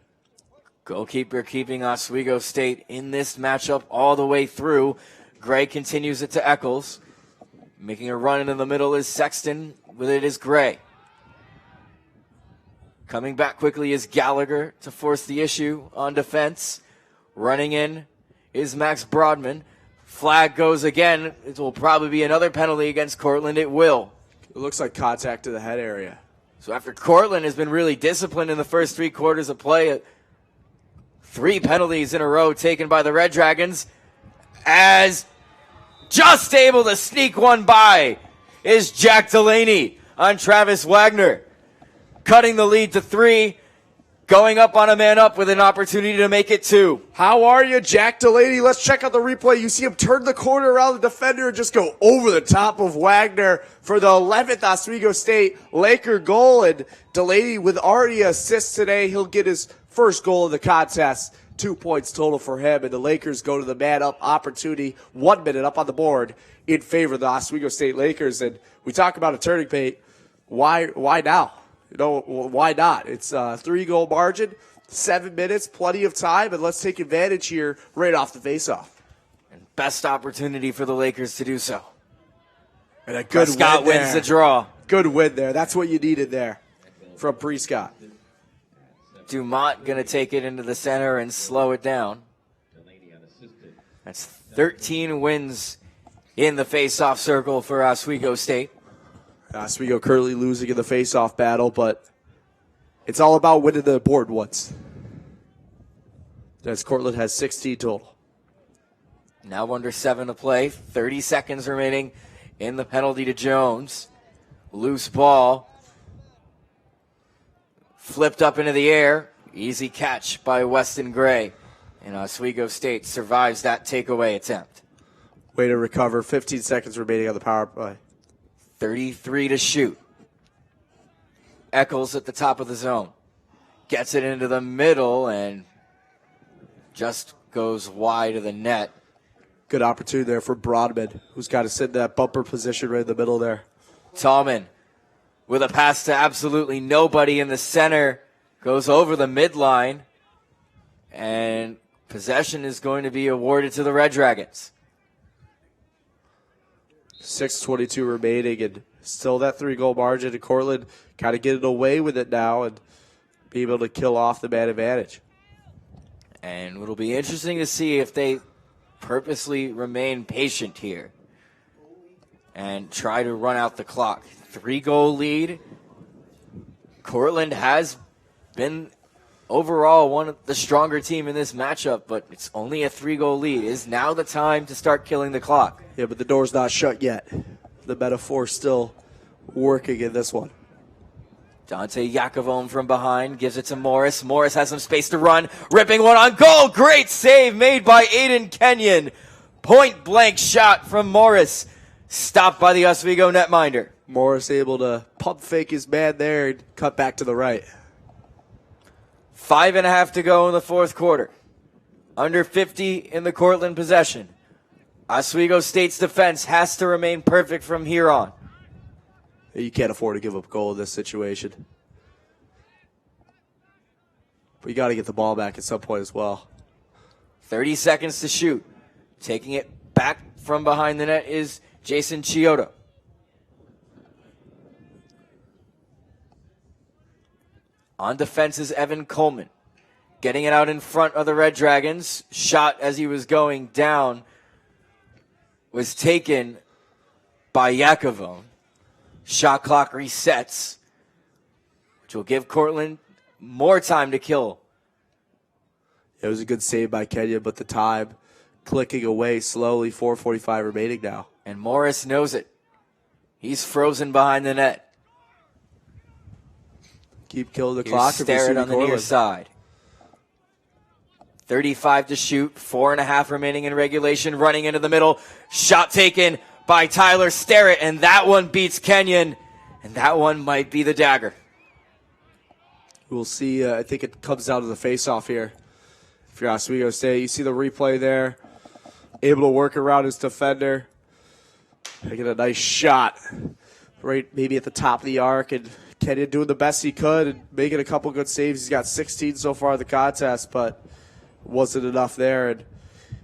Goalkeeper keeping Oswego State in this matchup all the way through. Gray continues it to Eccles. Making a run into the middle is Sexton. With it is Gray. Coming back quickly is Gallagher to force the issue on defense. Running in is Max Broadman. Flag goes again. It will probably be another penalty against Cortland. It will. It looks like contact to the head area. So after Cortland has been really disciplined in the first 3 quarters of play, 3 penalties in a row taken by the Red Dragons, as just able to sneak one by is Jack Delaney on Travis Wagner. Cutting the lead to 3, going up on a man up with an opportunity to make it 2. How are you, Jack Delaney? Let's check out the replay. You see him turn the corner around the defender and just go over the top of Wagner for the 11th Oswego State Laker goal. And Delaney with already assists today. He'll get his first goal of the contest. 2 points total for him. And the Lakers go to the man up opportunity. 1 minute up on the board in favor of the Oswego State Lakers. And we talk about a turning point. Why now? You know, why not? It's a 3-goal margin, 7 minutes, plenty of time, and let's take advantage here right off the faceoff. And best opportunity for the Lakers to do so. And a good Prescott win wins the draw. Good win there. That's what you needed there from Prescott. Dumont going to take it into the center and slow it down. That's 13 wins in the faceoff circle for Oswego State. Oswego currently losing in the faceoff battle, but it's all about winning the board once. As Cortland has 16 total. Now under 7 to play. 30 seconds remaining in the penalty to Jones. Loose ball. Flipped up into the air. Easy catch by Weston Gray. And Oswego State survives that takeaway attempt. Way to recover. 15 seconds remaining on the power play. 33 to shoot. Eccles at the top of the zone. Gets it into the middle and just goes wide of the net. Good opportunity there for Broadman, who's got to sit in that bumper position right in the middle there. Tallman with a pass to absolutely nobody in the center. Goes over the midline. And possession is going to be awarded to the Red Dragons. 6:22 remaining, and still that 3-goal margin. And Cortland kind of getting away with it now and be able to kill off the man advantage. And it'll be interesting to see if they purposely remain patient here and try to run out the clock. 3-goal lead. Cortland has been overall one of the stronger team in this matchup, but it's only a 3-goal lead. Is now the time to start killing the clock. Yeah, but the door's not shut yet. The metaphor's still working in this one. Dante Yakovone from behind gives it to Morris. Morris has some space to run. Ripping one on goal. Great save made by Aiden Kenyon. Point blank shot from Morris. Stopped by the Oswego netminder. Morris able to pump fake his man there and cut back to the right. 5.5 to go in the fourth quarter. Under 50 in the Cortland possession. Oswego State's defense has to remain perfect from here on. You can't afford to give up a goal in this situation. But you got to get the ball back at some point as well. 30 seconds to shoot. Taking it back from behind the net is Jason Chiodo. On defense is Evan Coleman. Getting it out in front of the Red Dragons. Shot as he was going down was taken by Yakovone. Shot clock resets, which will give Cortland more time to kill. It was a good save by Kenya, but the time clicking away slowly. 4:45 remaining now. And Morris knows it. He's frozen behind the net. Keep killing the Here's clock. Starrett on the near side. 35 to shoot. 4.5 remaining in regulation. Running into the middle. Shot taken by Tyler Starrett, and that one beats Kenyon, and that one might be the dagger. We'll see. I think it comes down to the face-off here. If you're Oswego State, you see the replay there. Able to work around his defender. Making a nice shot. Right maybe at the top of the arc, and Kenyon doing the best he could and making a couple good saves. He's got 16 so far in the contest, but wasn't enough there. And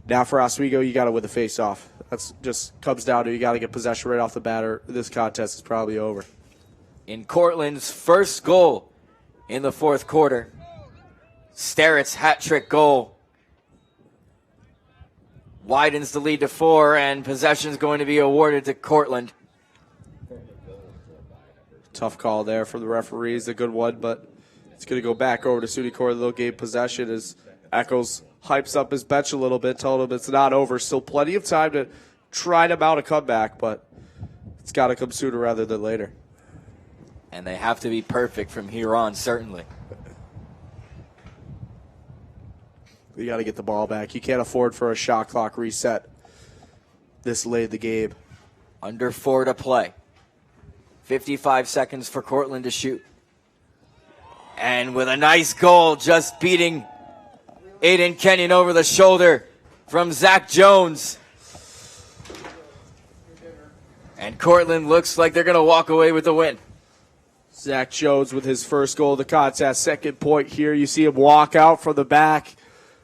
now for Oswego, you got to win the face-off. That's just comes down to you got to get possession right off the bat, or this contest is probably over. In Cortland's first goal in the fourth quarter, Starrett's hat-trick goal widens the lead to 4, and possession is going to be awarded to Cortland. Tough call there from the referees, a good one, but it's going to go back over to SUNY Cortland. They'll gain possession as Eccles hypes up his bench a little bit, told him it's not over. Still plenty of time to try to mount a comeback, but it's got to come sooner rather than later. And they have to be perfect from here on, certainly. You got to get the ball back. You can't afford for a shot clock reset this late in the game. Under 4 to play. 55 seconds for Cortland to shoot. And with a nice goal, just beating Aiden Kenyon over the shoulder from Zach Jones. And Cortland looks like they're going to walk away with the win. Zach Jones with his first goal of the contest. Second point here. You see him walk out from the back.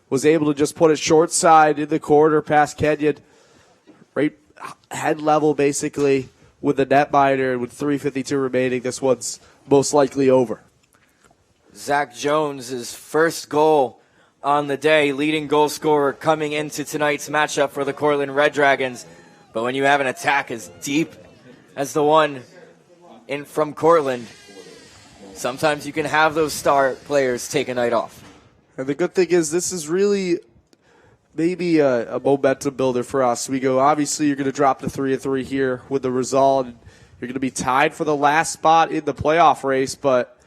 Was able to just put it short side in the corner past Kenyon. Right head level basically with the netminder. With 3:52 remaining, this one's most likely over. Zach Jones' first goal on the day, leading goal scorer coming into tonight's matchup for the Cortland Red Dragons. But when you have an attack as deep as the one in from Cortland, sometimes you can have those star players take a night off. And the good thing is this is really maybe a momentum builder for Oswego. Obviously, you're going to drop to 3-3 here with the result. You're going to be tied for the last spot in the playoff race, but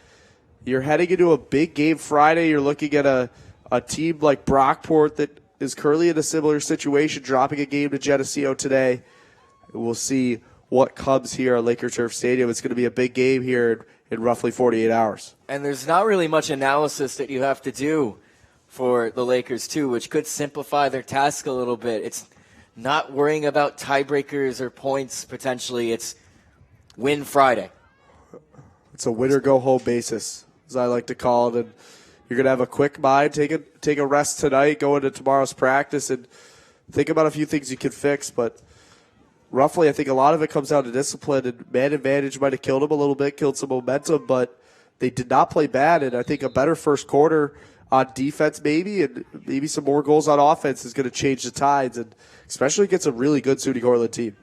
you're heading into a big game Friday. You're looking at a team like Brockport that is currently in a similar situation, dropping a game to Geneseo today. We'll see what comes here at Laker Turf Stadium. It's going to be a big game here in roughly 48 hours. And there's not really much analysis that you have to do for the Lakers, too, which could simplify their task a little bit. It's not worrying about tiebreakers or points, potentially. It's win Friday. It's a win-or-go-home basis, as I like to call it. And you're going to have a quick mind, take a rest tonight, go into tomorrow's practice, and think about a few things you can fix. But roughly, I think a lot of it comes down to discipline, and man advantage might have killed them a little bit, killed some momentum, but they did not play bad. And I think a better first quarter on defense maybe, and maybe some more goals on offense is going to change the tides, and especially against a really good SUNY Cortland team.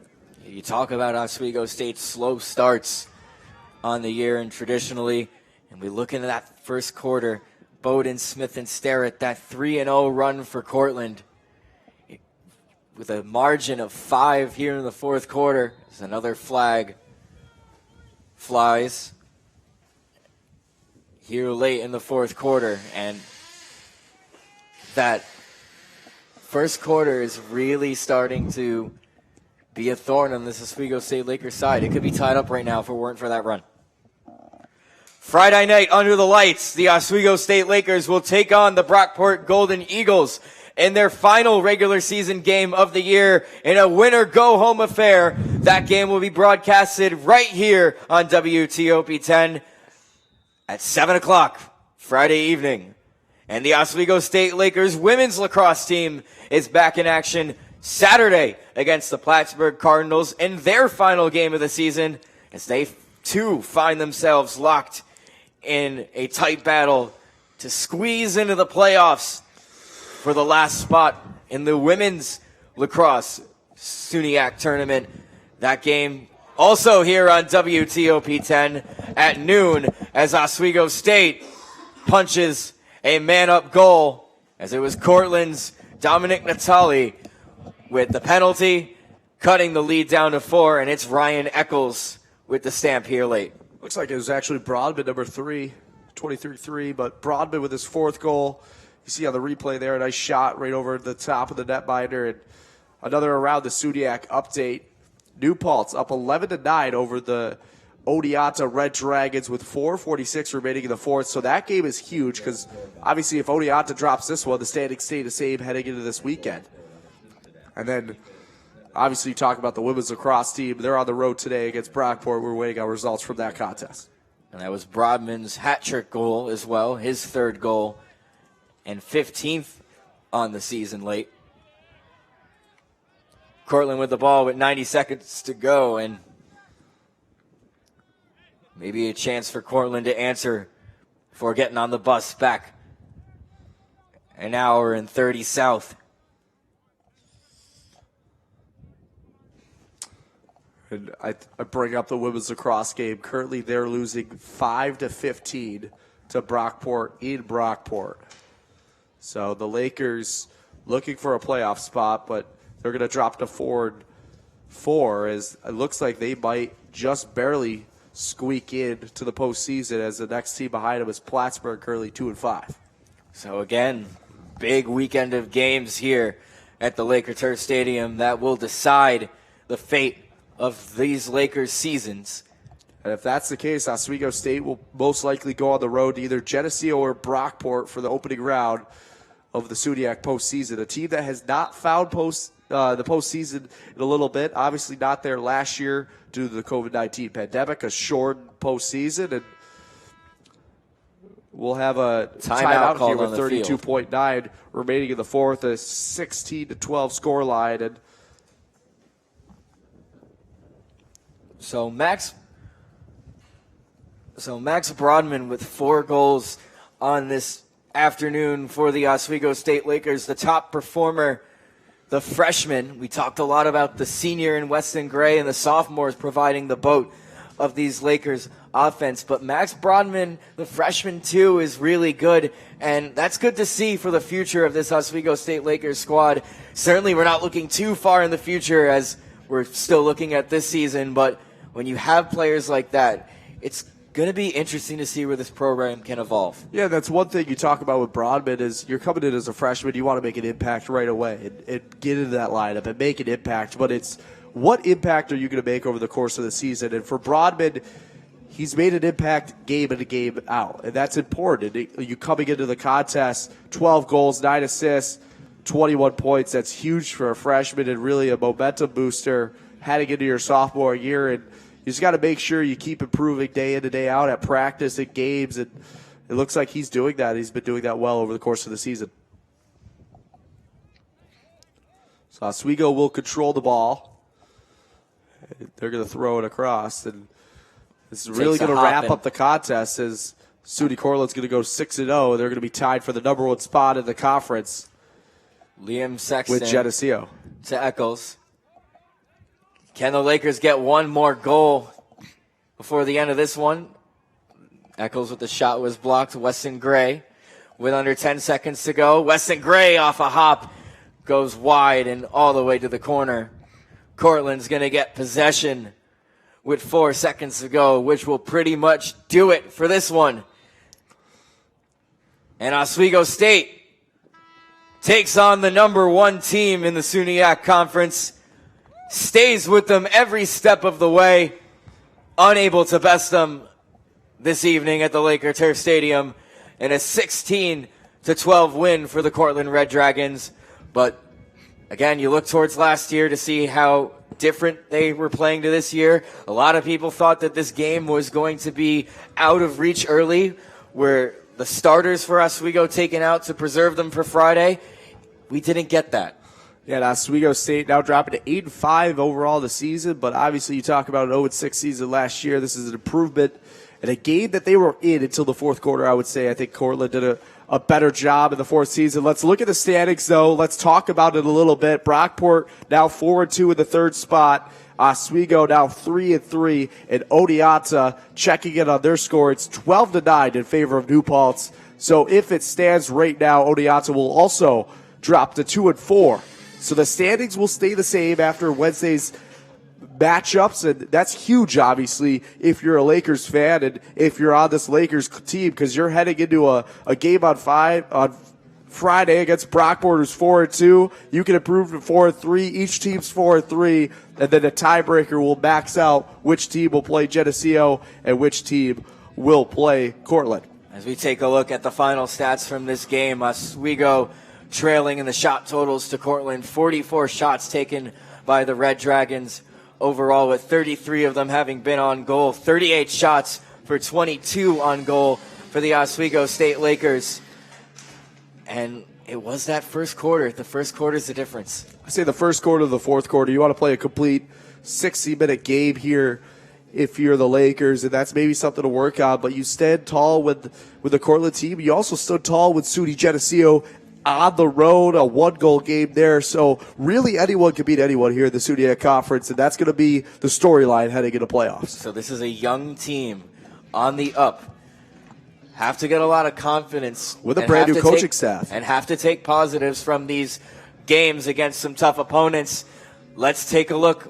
You talk about Oswego State's slow starts on the year, and traditionally, and we look into that first quarter, Bowden, Smith, and Starrett, that 3-0 run for Cortland with a margin of 5 here in the fourth quarter. As another flag flies here late in the fourth quarter, and that first quarter is really starting to be a thorn on this Oswego State Lakers side. It could be tied up right now if it weren't for that run. Friday night under the lights, the Oswego State Lakers will take on the Brockport Golden Eagles in their final regular season game of the year in a winner-go-home affair. That game will be broadcasted right here on WTOP 10 at 7 o'clock Friday evening. And the Oswego State Lakers women's lacrosse team is back in action Saturday against the Plattsburgh Cardinals in their final game of the season, as they too find themselves locked in a tight battle to squeeze into the playoffs for the last spot in the women's lacrosse SUNYAC tournament. That game also here on WTOP 10 at noon as Oswego State punches a man-up goal, as it was Cortland's Dominic Natali with the penalty, cutting the lead down to 4, and it's Ryan Eccles with the stamp here late. Looks like it was actually Broadman, number 3, 23-3, but Broadman with his 4th goal. You see on the replay there, a nice shot right over the top of the netminder, and another around the SUNYAC update. New Paltz up 11-9 over the Oneonta Red Dragons with 4:46 remaining in the 4th. So that game is huge because obviously if Oneonta drops this one, the standings stay the same heading into this weekend. And then obviously you talk about the women's lacrosse team. They're on the road today against Brockport. We're waiting on results from that contest. And that was Broadman's hat-trick goal as well, his 3rd goal and 15th on the season late. Cortland with the ball with 90 seconds to go, and maybe a chance for Cortland to answer before getting on the bus back an hour and 30 south. And I bring up the women's lacrosse game. Currently, they're losing 5-15 to Brockport in Brockport. So the Lakers looking for a playoff spot, but they're going to drop to 4-4, as it looks like they might just barely squeak in to the postseason, as the next team behind them is Plattsburgh, currently 2-5. So again, big weekend of games here at the Laker Turf Stadium that will decide the fate of these Lakers seasons. And if that's the case, Oswego State will most likely go on the road to either Geneseo or Brockport for the opening round of the SUNYAC postseason. A team that has not found the postseason in a little bit. Obviously not there last year due to the COVID-19 pandemic, a shortened postseason, and we'll have a timeout here with 32.9 remaining in the 4th, a 16-12 scoreline. And So Max Broadman with 4 goals on this afternoon for the Oswego State Lakers, the top performer, the freshman. We talked a lot about the senior in Weston Gray and the sophomores providing the boat of these Lakers offense, but Max Broadman, the freshman too, is really good, and that's good to see for the future of this Oswego State Lakers squad. Certainly we're not looking too far in the future as we're still looking at this season, but when you have players like that, it's going to be interesting to see where this program can evolve. Yeah, that's one thing you talk about with Broadman is you're coming in as a freshman, you want to make an impact right away and get into that lineup and make an impact, but it's what impact are you going to make over the course of the season? And for Broadman, he's made an impact game in and game out, and that's important. You coming into the contest, 12 goals, 9 assists, 21 points, that's huge for a freshman and really a momentum booster heading into your sophomore year. And you just got to make sure you keep improving day in and day out at practice and games, and it looks like he's doing that. He's been doing that well over the course of the season. So Oswego will control the ball. They're going to throw it across, and this is really going to wrap up the contest as SUNY Cortland's going to go 6-0. They're going to be tied for the number 1 spot in the conference. Liam Sexton with Geneseo to Eccles. Can the Lakers get one more goal before the end of this one? Eccles with the shot was blocked. Weston Gray with under 10 seconds to go. Weston Gray off a hop goes wide and all the way to the corner. Cortland's going to get possession with 4 seconds to go, which will pretty much do it for this one. And Oswego State takes on the number 1 team in the SUNYAC Conference, stays with them every step of the way, unable to best them this evening at the Laker Turf Stadium, in a 16-12 win for the Cortland Red Dragons. But again, you look towards last year to see how different they were playing to this year. A lot of people thought that this game was going to be out of reach early, where the starters for Oswego taken out to preserve them for Friday. We didn't get that. Yeah, Oswego State now dropping to 8-5 overall this season, but obviously you talk about an 0-6 season last year. This is an improvement in a game that they were in until the fourth quarter, I would say. I think Cortland did a better job in the fourth season. Let's look at the standings, though. Let's talk about it a little bit. Brockport now 4-2 in the third spot. Oswego now 3-3, and Oneonta checking in on their score. It's 12-9 in favor of New Paltz. So if it stands right now, Oneonta will also drop to 2-4. So the standings will stay the same after Wednesday's matchups, and that's huge, obviously, if you're a Lakers fan and if you're on this Lakers team, because you're heading into a game on Friday against Brockport, who's 4-2. You can improve to 4-3. Each team's 4-3, and then a tiebreaker will max out which team will play Geneseo and which team will play Cortland. As we take a look at the final stats from this game, Oswego trailing in the shot totals to Cortland. 44 shots taken by the Red Dragons overall, with 33 of them having been on goal. 38 shots for 22 on goal for the Oswego State Lakers. And it was that first quarter. The first quarter is the difference. I say the first quarter of the fourth quarter. You want to play a complete 60-minute game here if you're the Lakers, and that's maybe something to work on. But you stand tall with the Cortland team. You also stood tall with SUNY Geneseo on the road, a one-goal game there. So really anyone can beat anyone here in the SUNY Conference, and that's going to be the storyline heading into playoffs. So this is a young team on the up. Have to get a lot of confidence. With a brand new coaching staff. And have to take positives from these games against some tough opponents. Let's take a look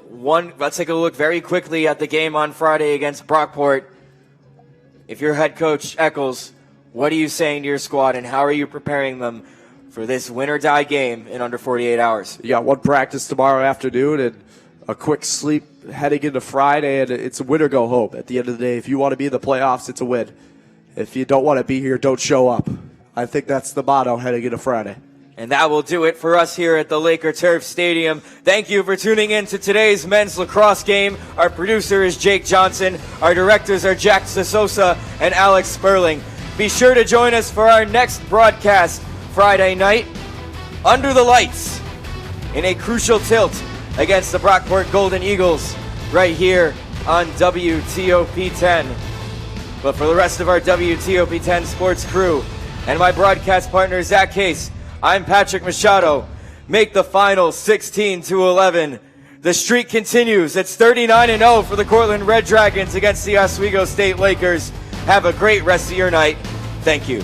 very quickly at the game on Friday against Brockport. If you're head coach Eccles, what are you saying to your squad, and how are you preparing them for this win or die game in under 48 hours? You got one practice tomorrow afternoon and a quick sleep heading into Friday, and it's a win or go home. At the end of the day, if you want to be in the playoffs, it's a win. If you don't want to be here, don't show up. I think that's the motto heading into Friday. And that will do it for us here at the Laker Turf Stadium. Thank you for tuning in to today's men's lacrosse game. Our producer is Jake Johnson. Our directors are Jack Sosa and Alex Sperling. Be sure to join us for our next broadcast Friday night under the lights in a crucial tilt against the Brockport Golden Eagles right here on WTOP 10. But for the rest of our WTOP 10 sports crew and my broadcast partner Zach Case, I'm Patrick Machado. Make the final 16-11. The streak continues. It's 39-0 for the Cortland Red Dragons against the Oswego State Lakers. Have a great rest of your night. Thank you.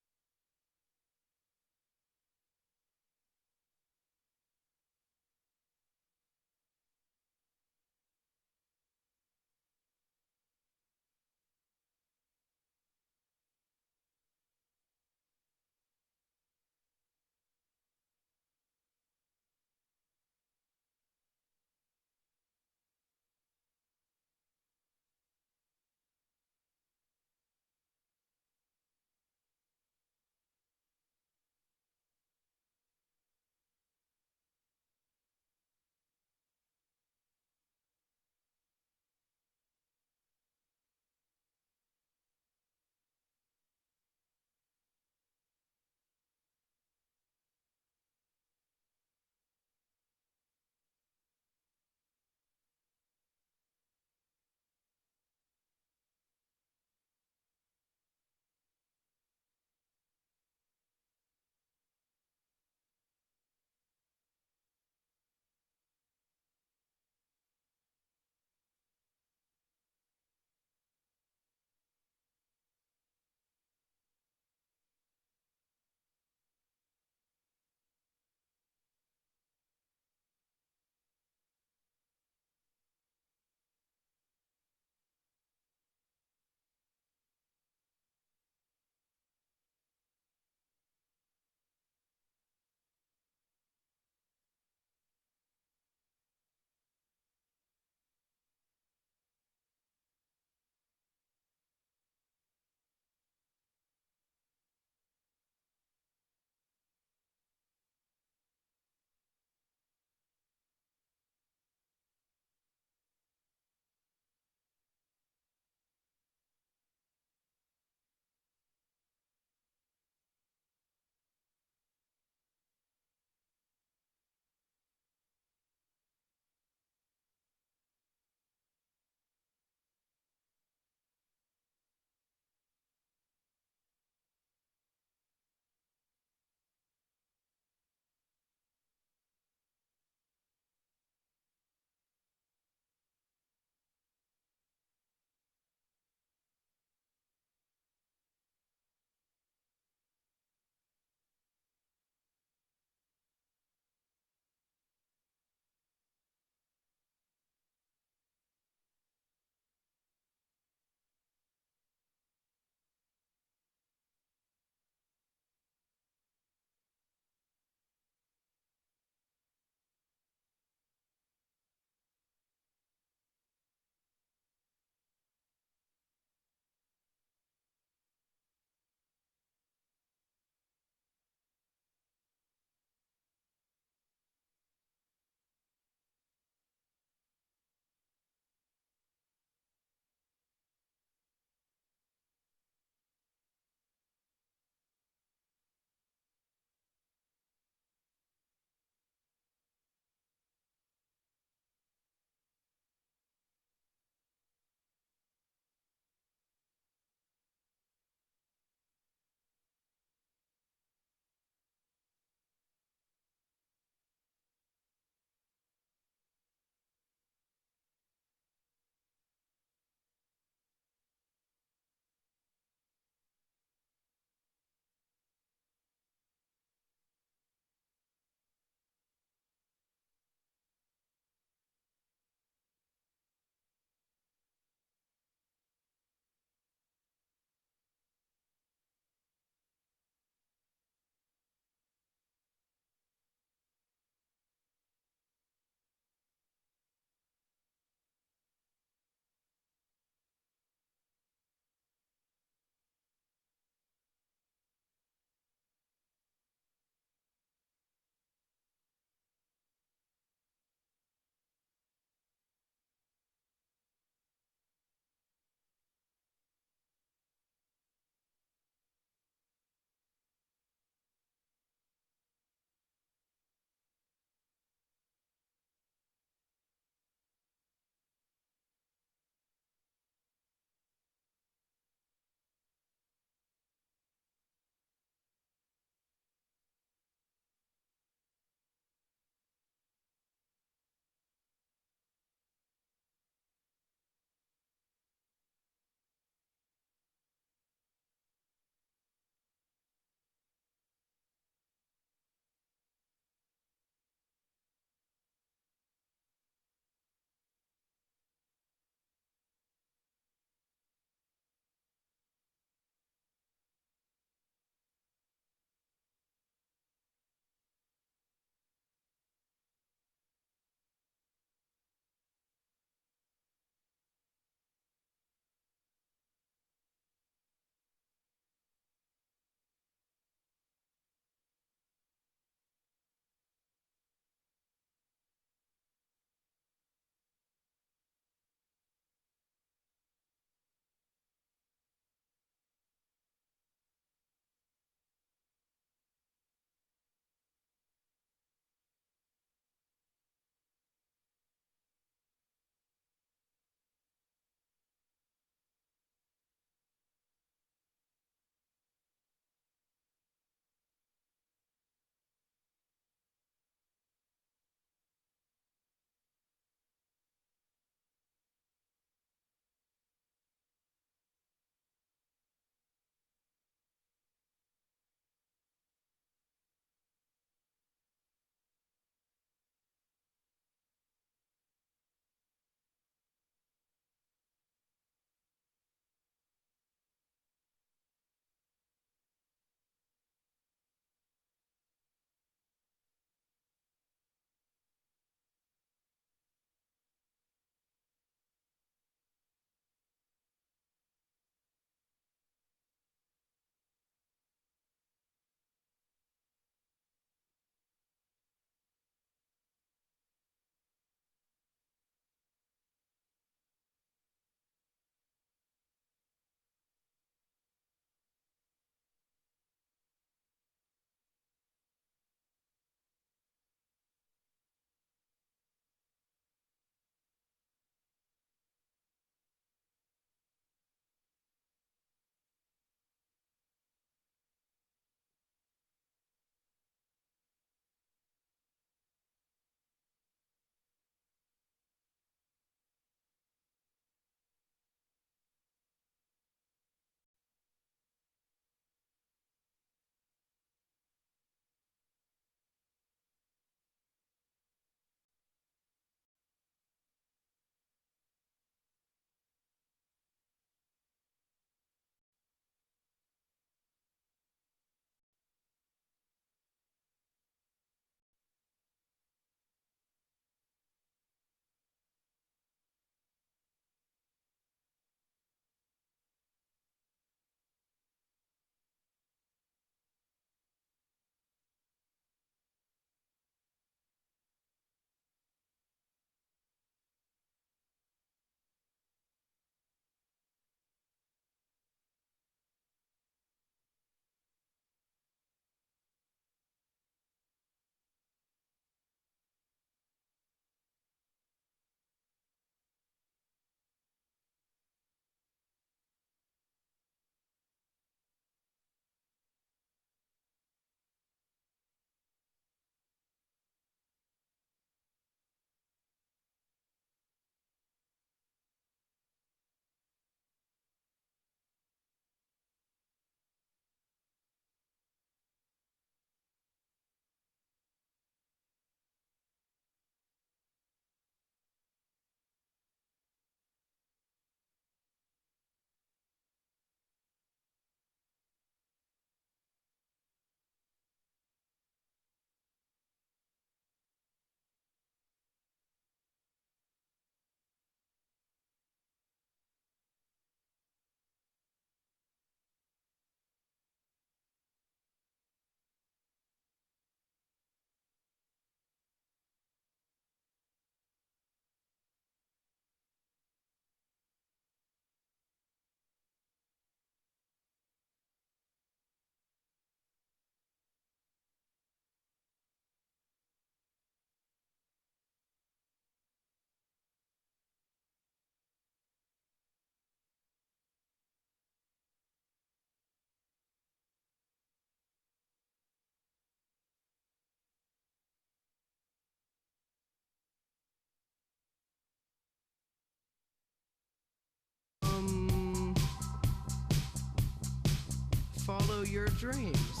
follow your dreams.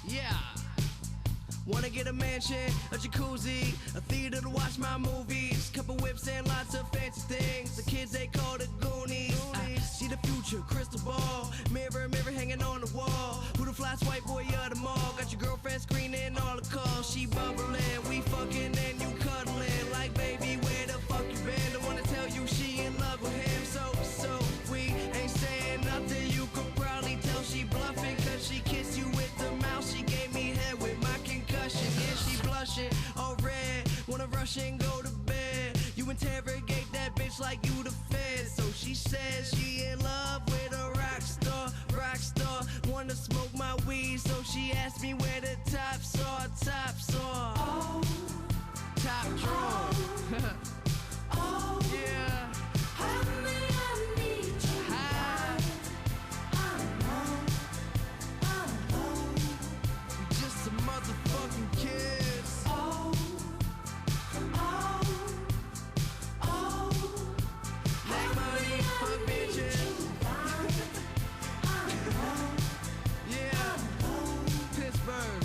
Yeah. Wanna get a mansion, a jacuzzi, a theater to watch my movies, couple whips and lots of fancy things. The kids they call the Goonies. I see the future, crystal ball, mirror, mirror hanging on the wall. Who the flyest white boy of the mall? Got your girlfriend screening all the calls. She bubbling, we fucking and you cuddling. Like baby, where the fuck you been? Don't wanna tell you she in love with him. So we ain't saying nothing. You could probably tell she bluffing, cause she kissed you with the mouth. She gave me head with my concussion. Yeah, she blushing, all red. Wanna rush and go to bed. You interrogate that bitch like you the fed. So she says she in love with a rock star. Wanna smoke my weed, so she asked me where the tops are. Oh, top drawer. Oh, yeah. Honey, I need you. Just a motherfucking kiss. Make money, fuck bitches. Yeah, Pittsburgh.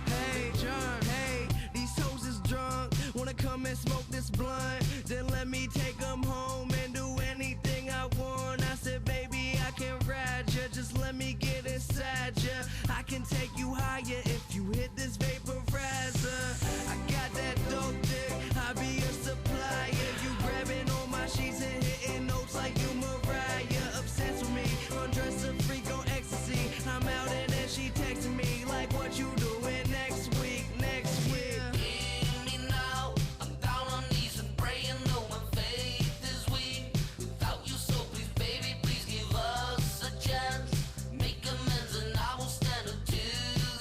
Hey, John, hey, these hoes is drunk. Wanna come and smoke this blunt? Then let me take them home and do anything I want. I said, baby, I can ride ya. Just let me get inside ya. I can take you higher if you hit this vaporizer. I got that dope dick, I be a supplier. You grabbing on my sheets and hitting notes like you Mariah. Obsessed with me, undress a freak on ecstasy. I'm out and then she texting me like, what you doing next week? Hear me now, I'm down on knees and praying, though my faith is weak. Without you, so please, baby, please give us a chance. Make amends and I will stand up to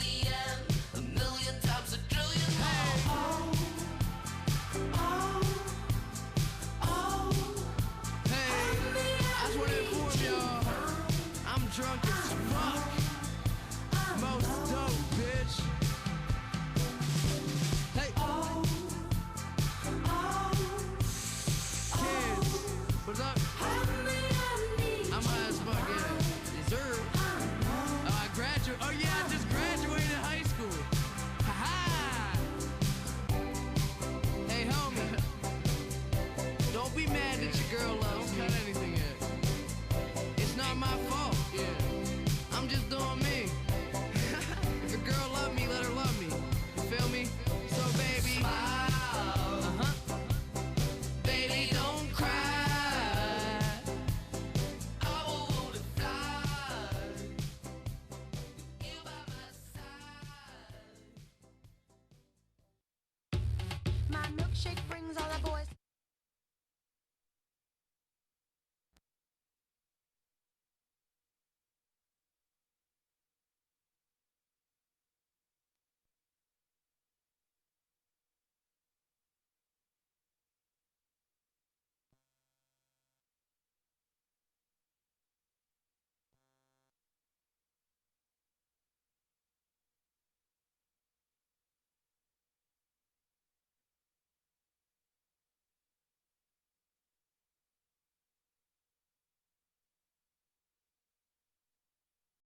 the end. A million times, a trillion more. Hey, I just wanna inform y'all, I'm drunk as fuck. Most dope, bitch. Hey. Kids, what's up? I'm high as fuck, yeah. Dessert. I graduated. Oh yeah, I just graduated high school. Ha-ha. Hey, homie. Don't be mad that your girl loves me. Don't cut anything yet. It's not my fault. Yeah. I'm just doing me.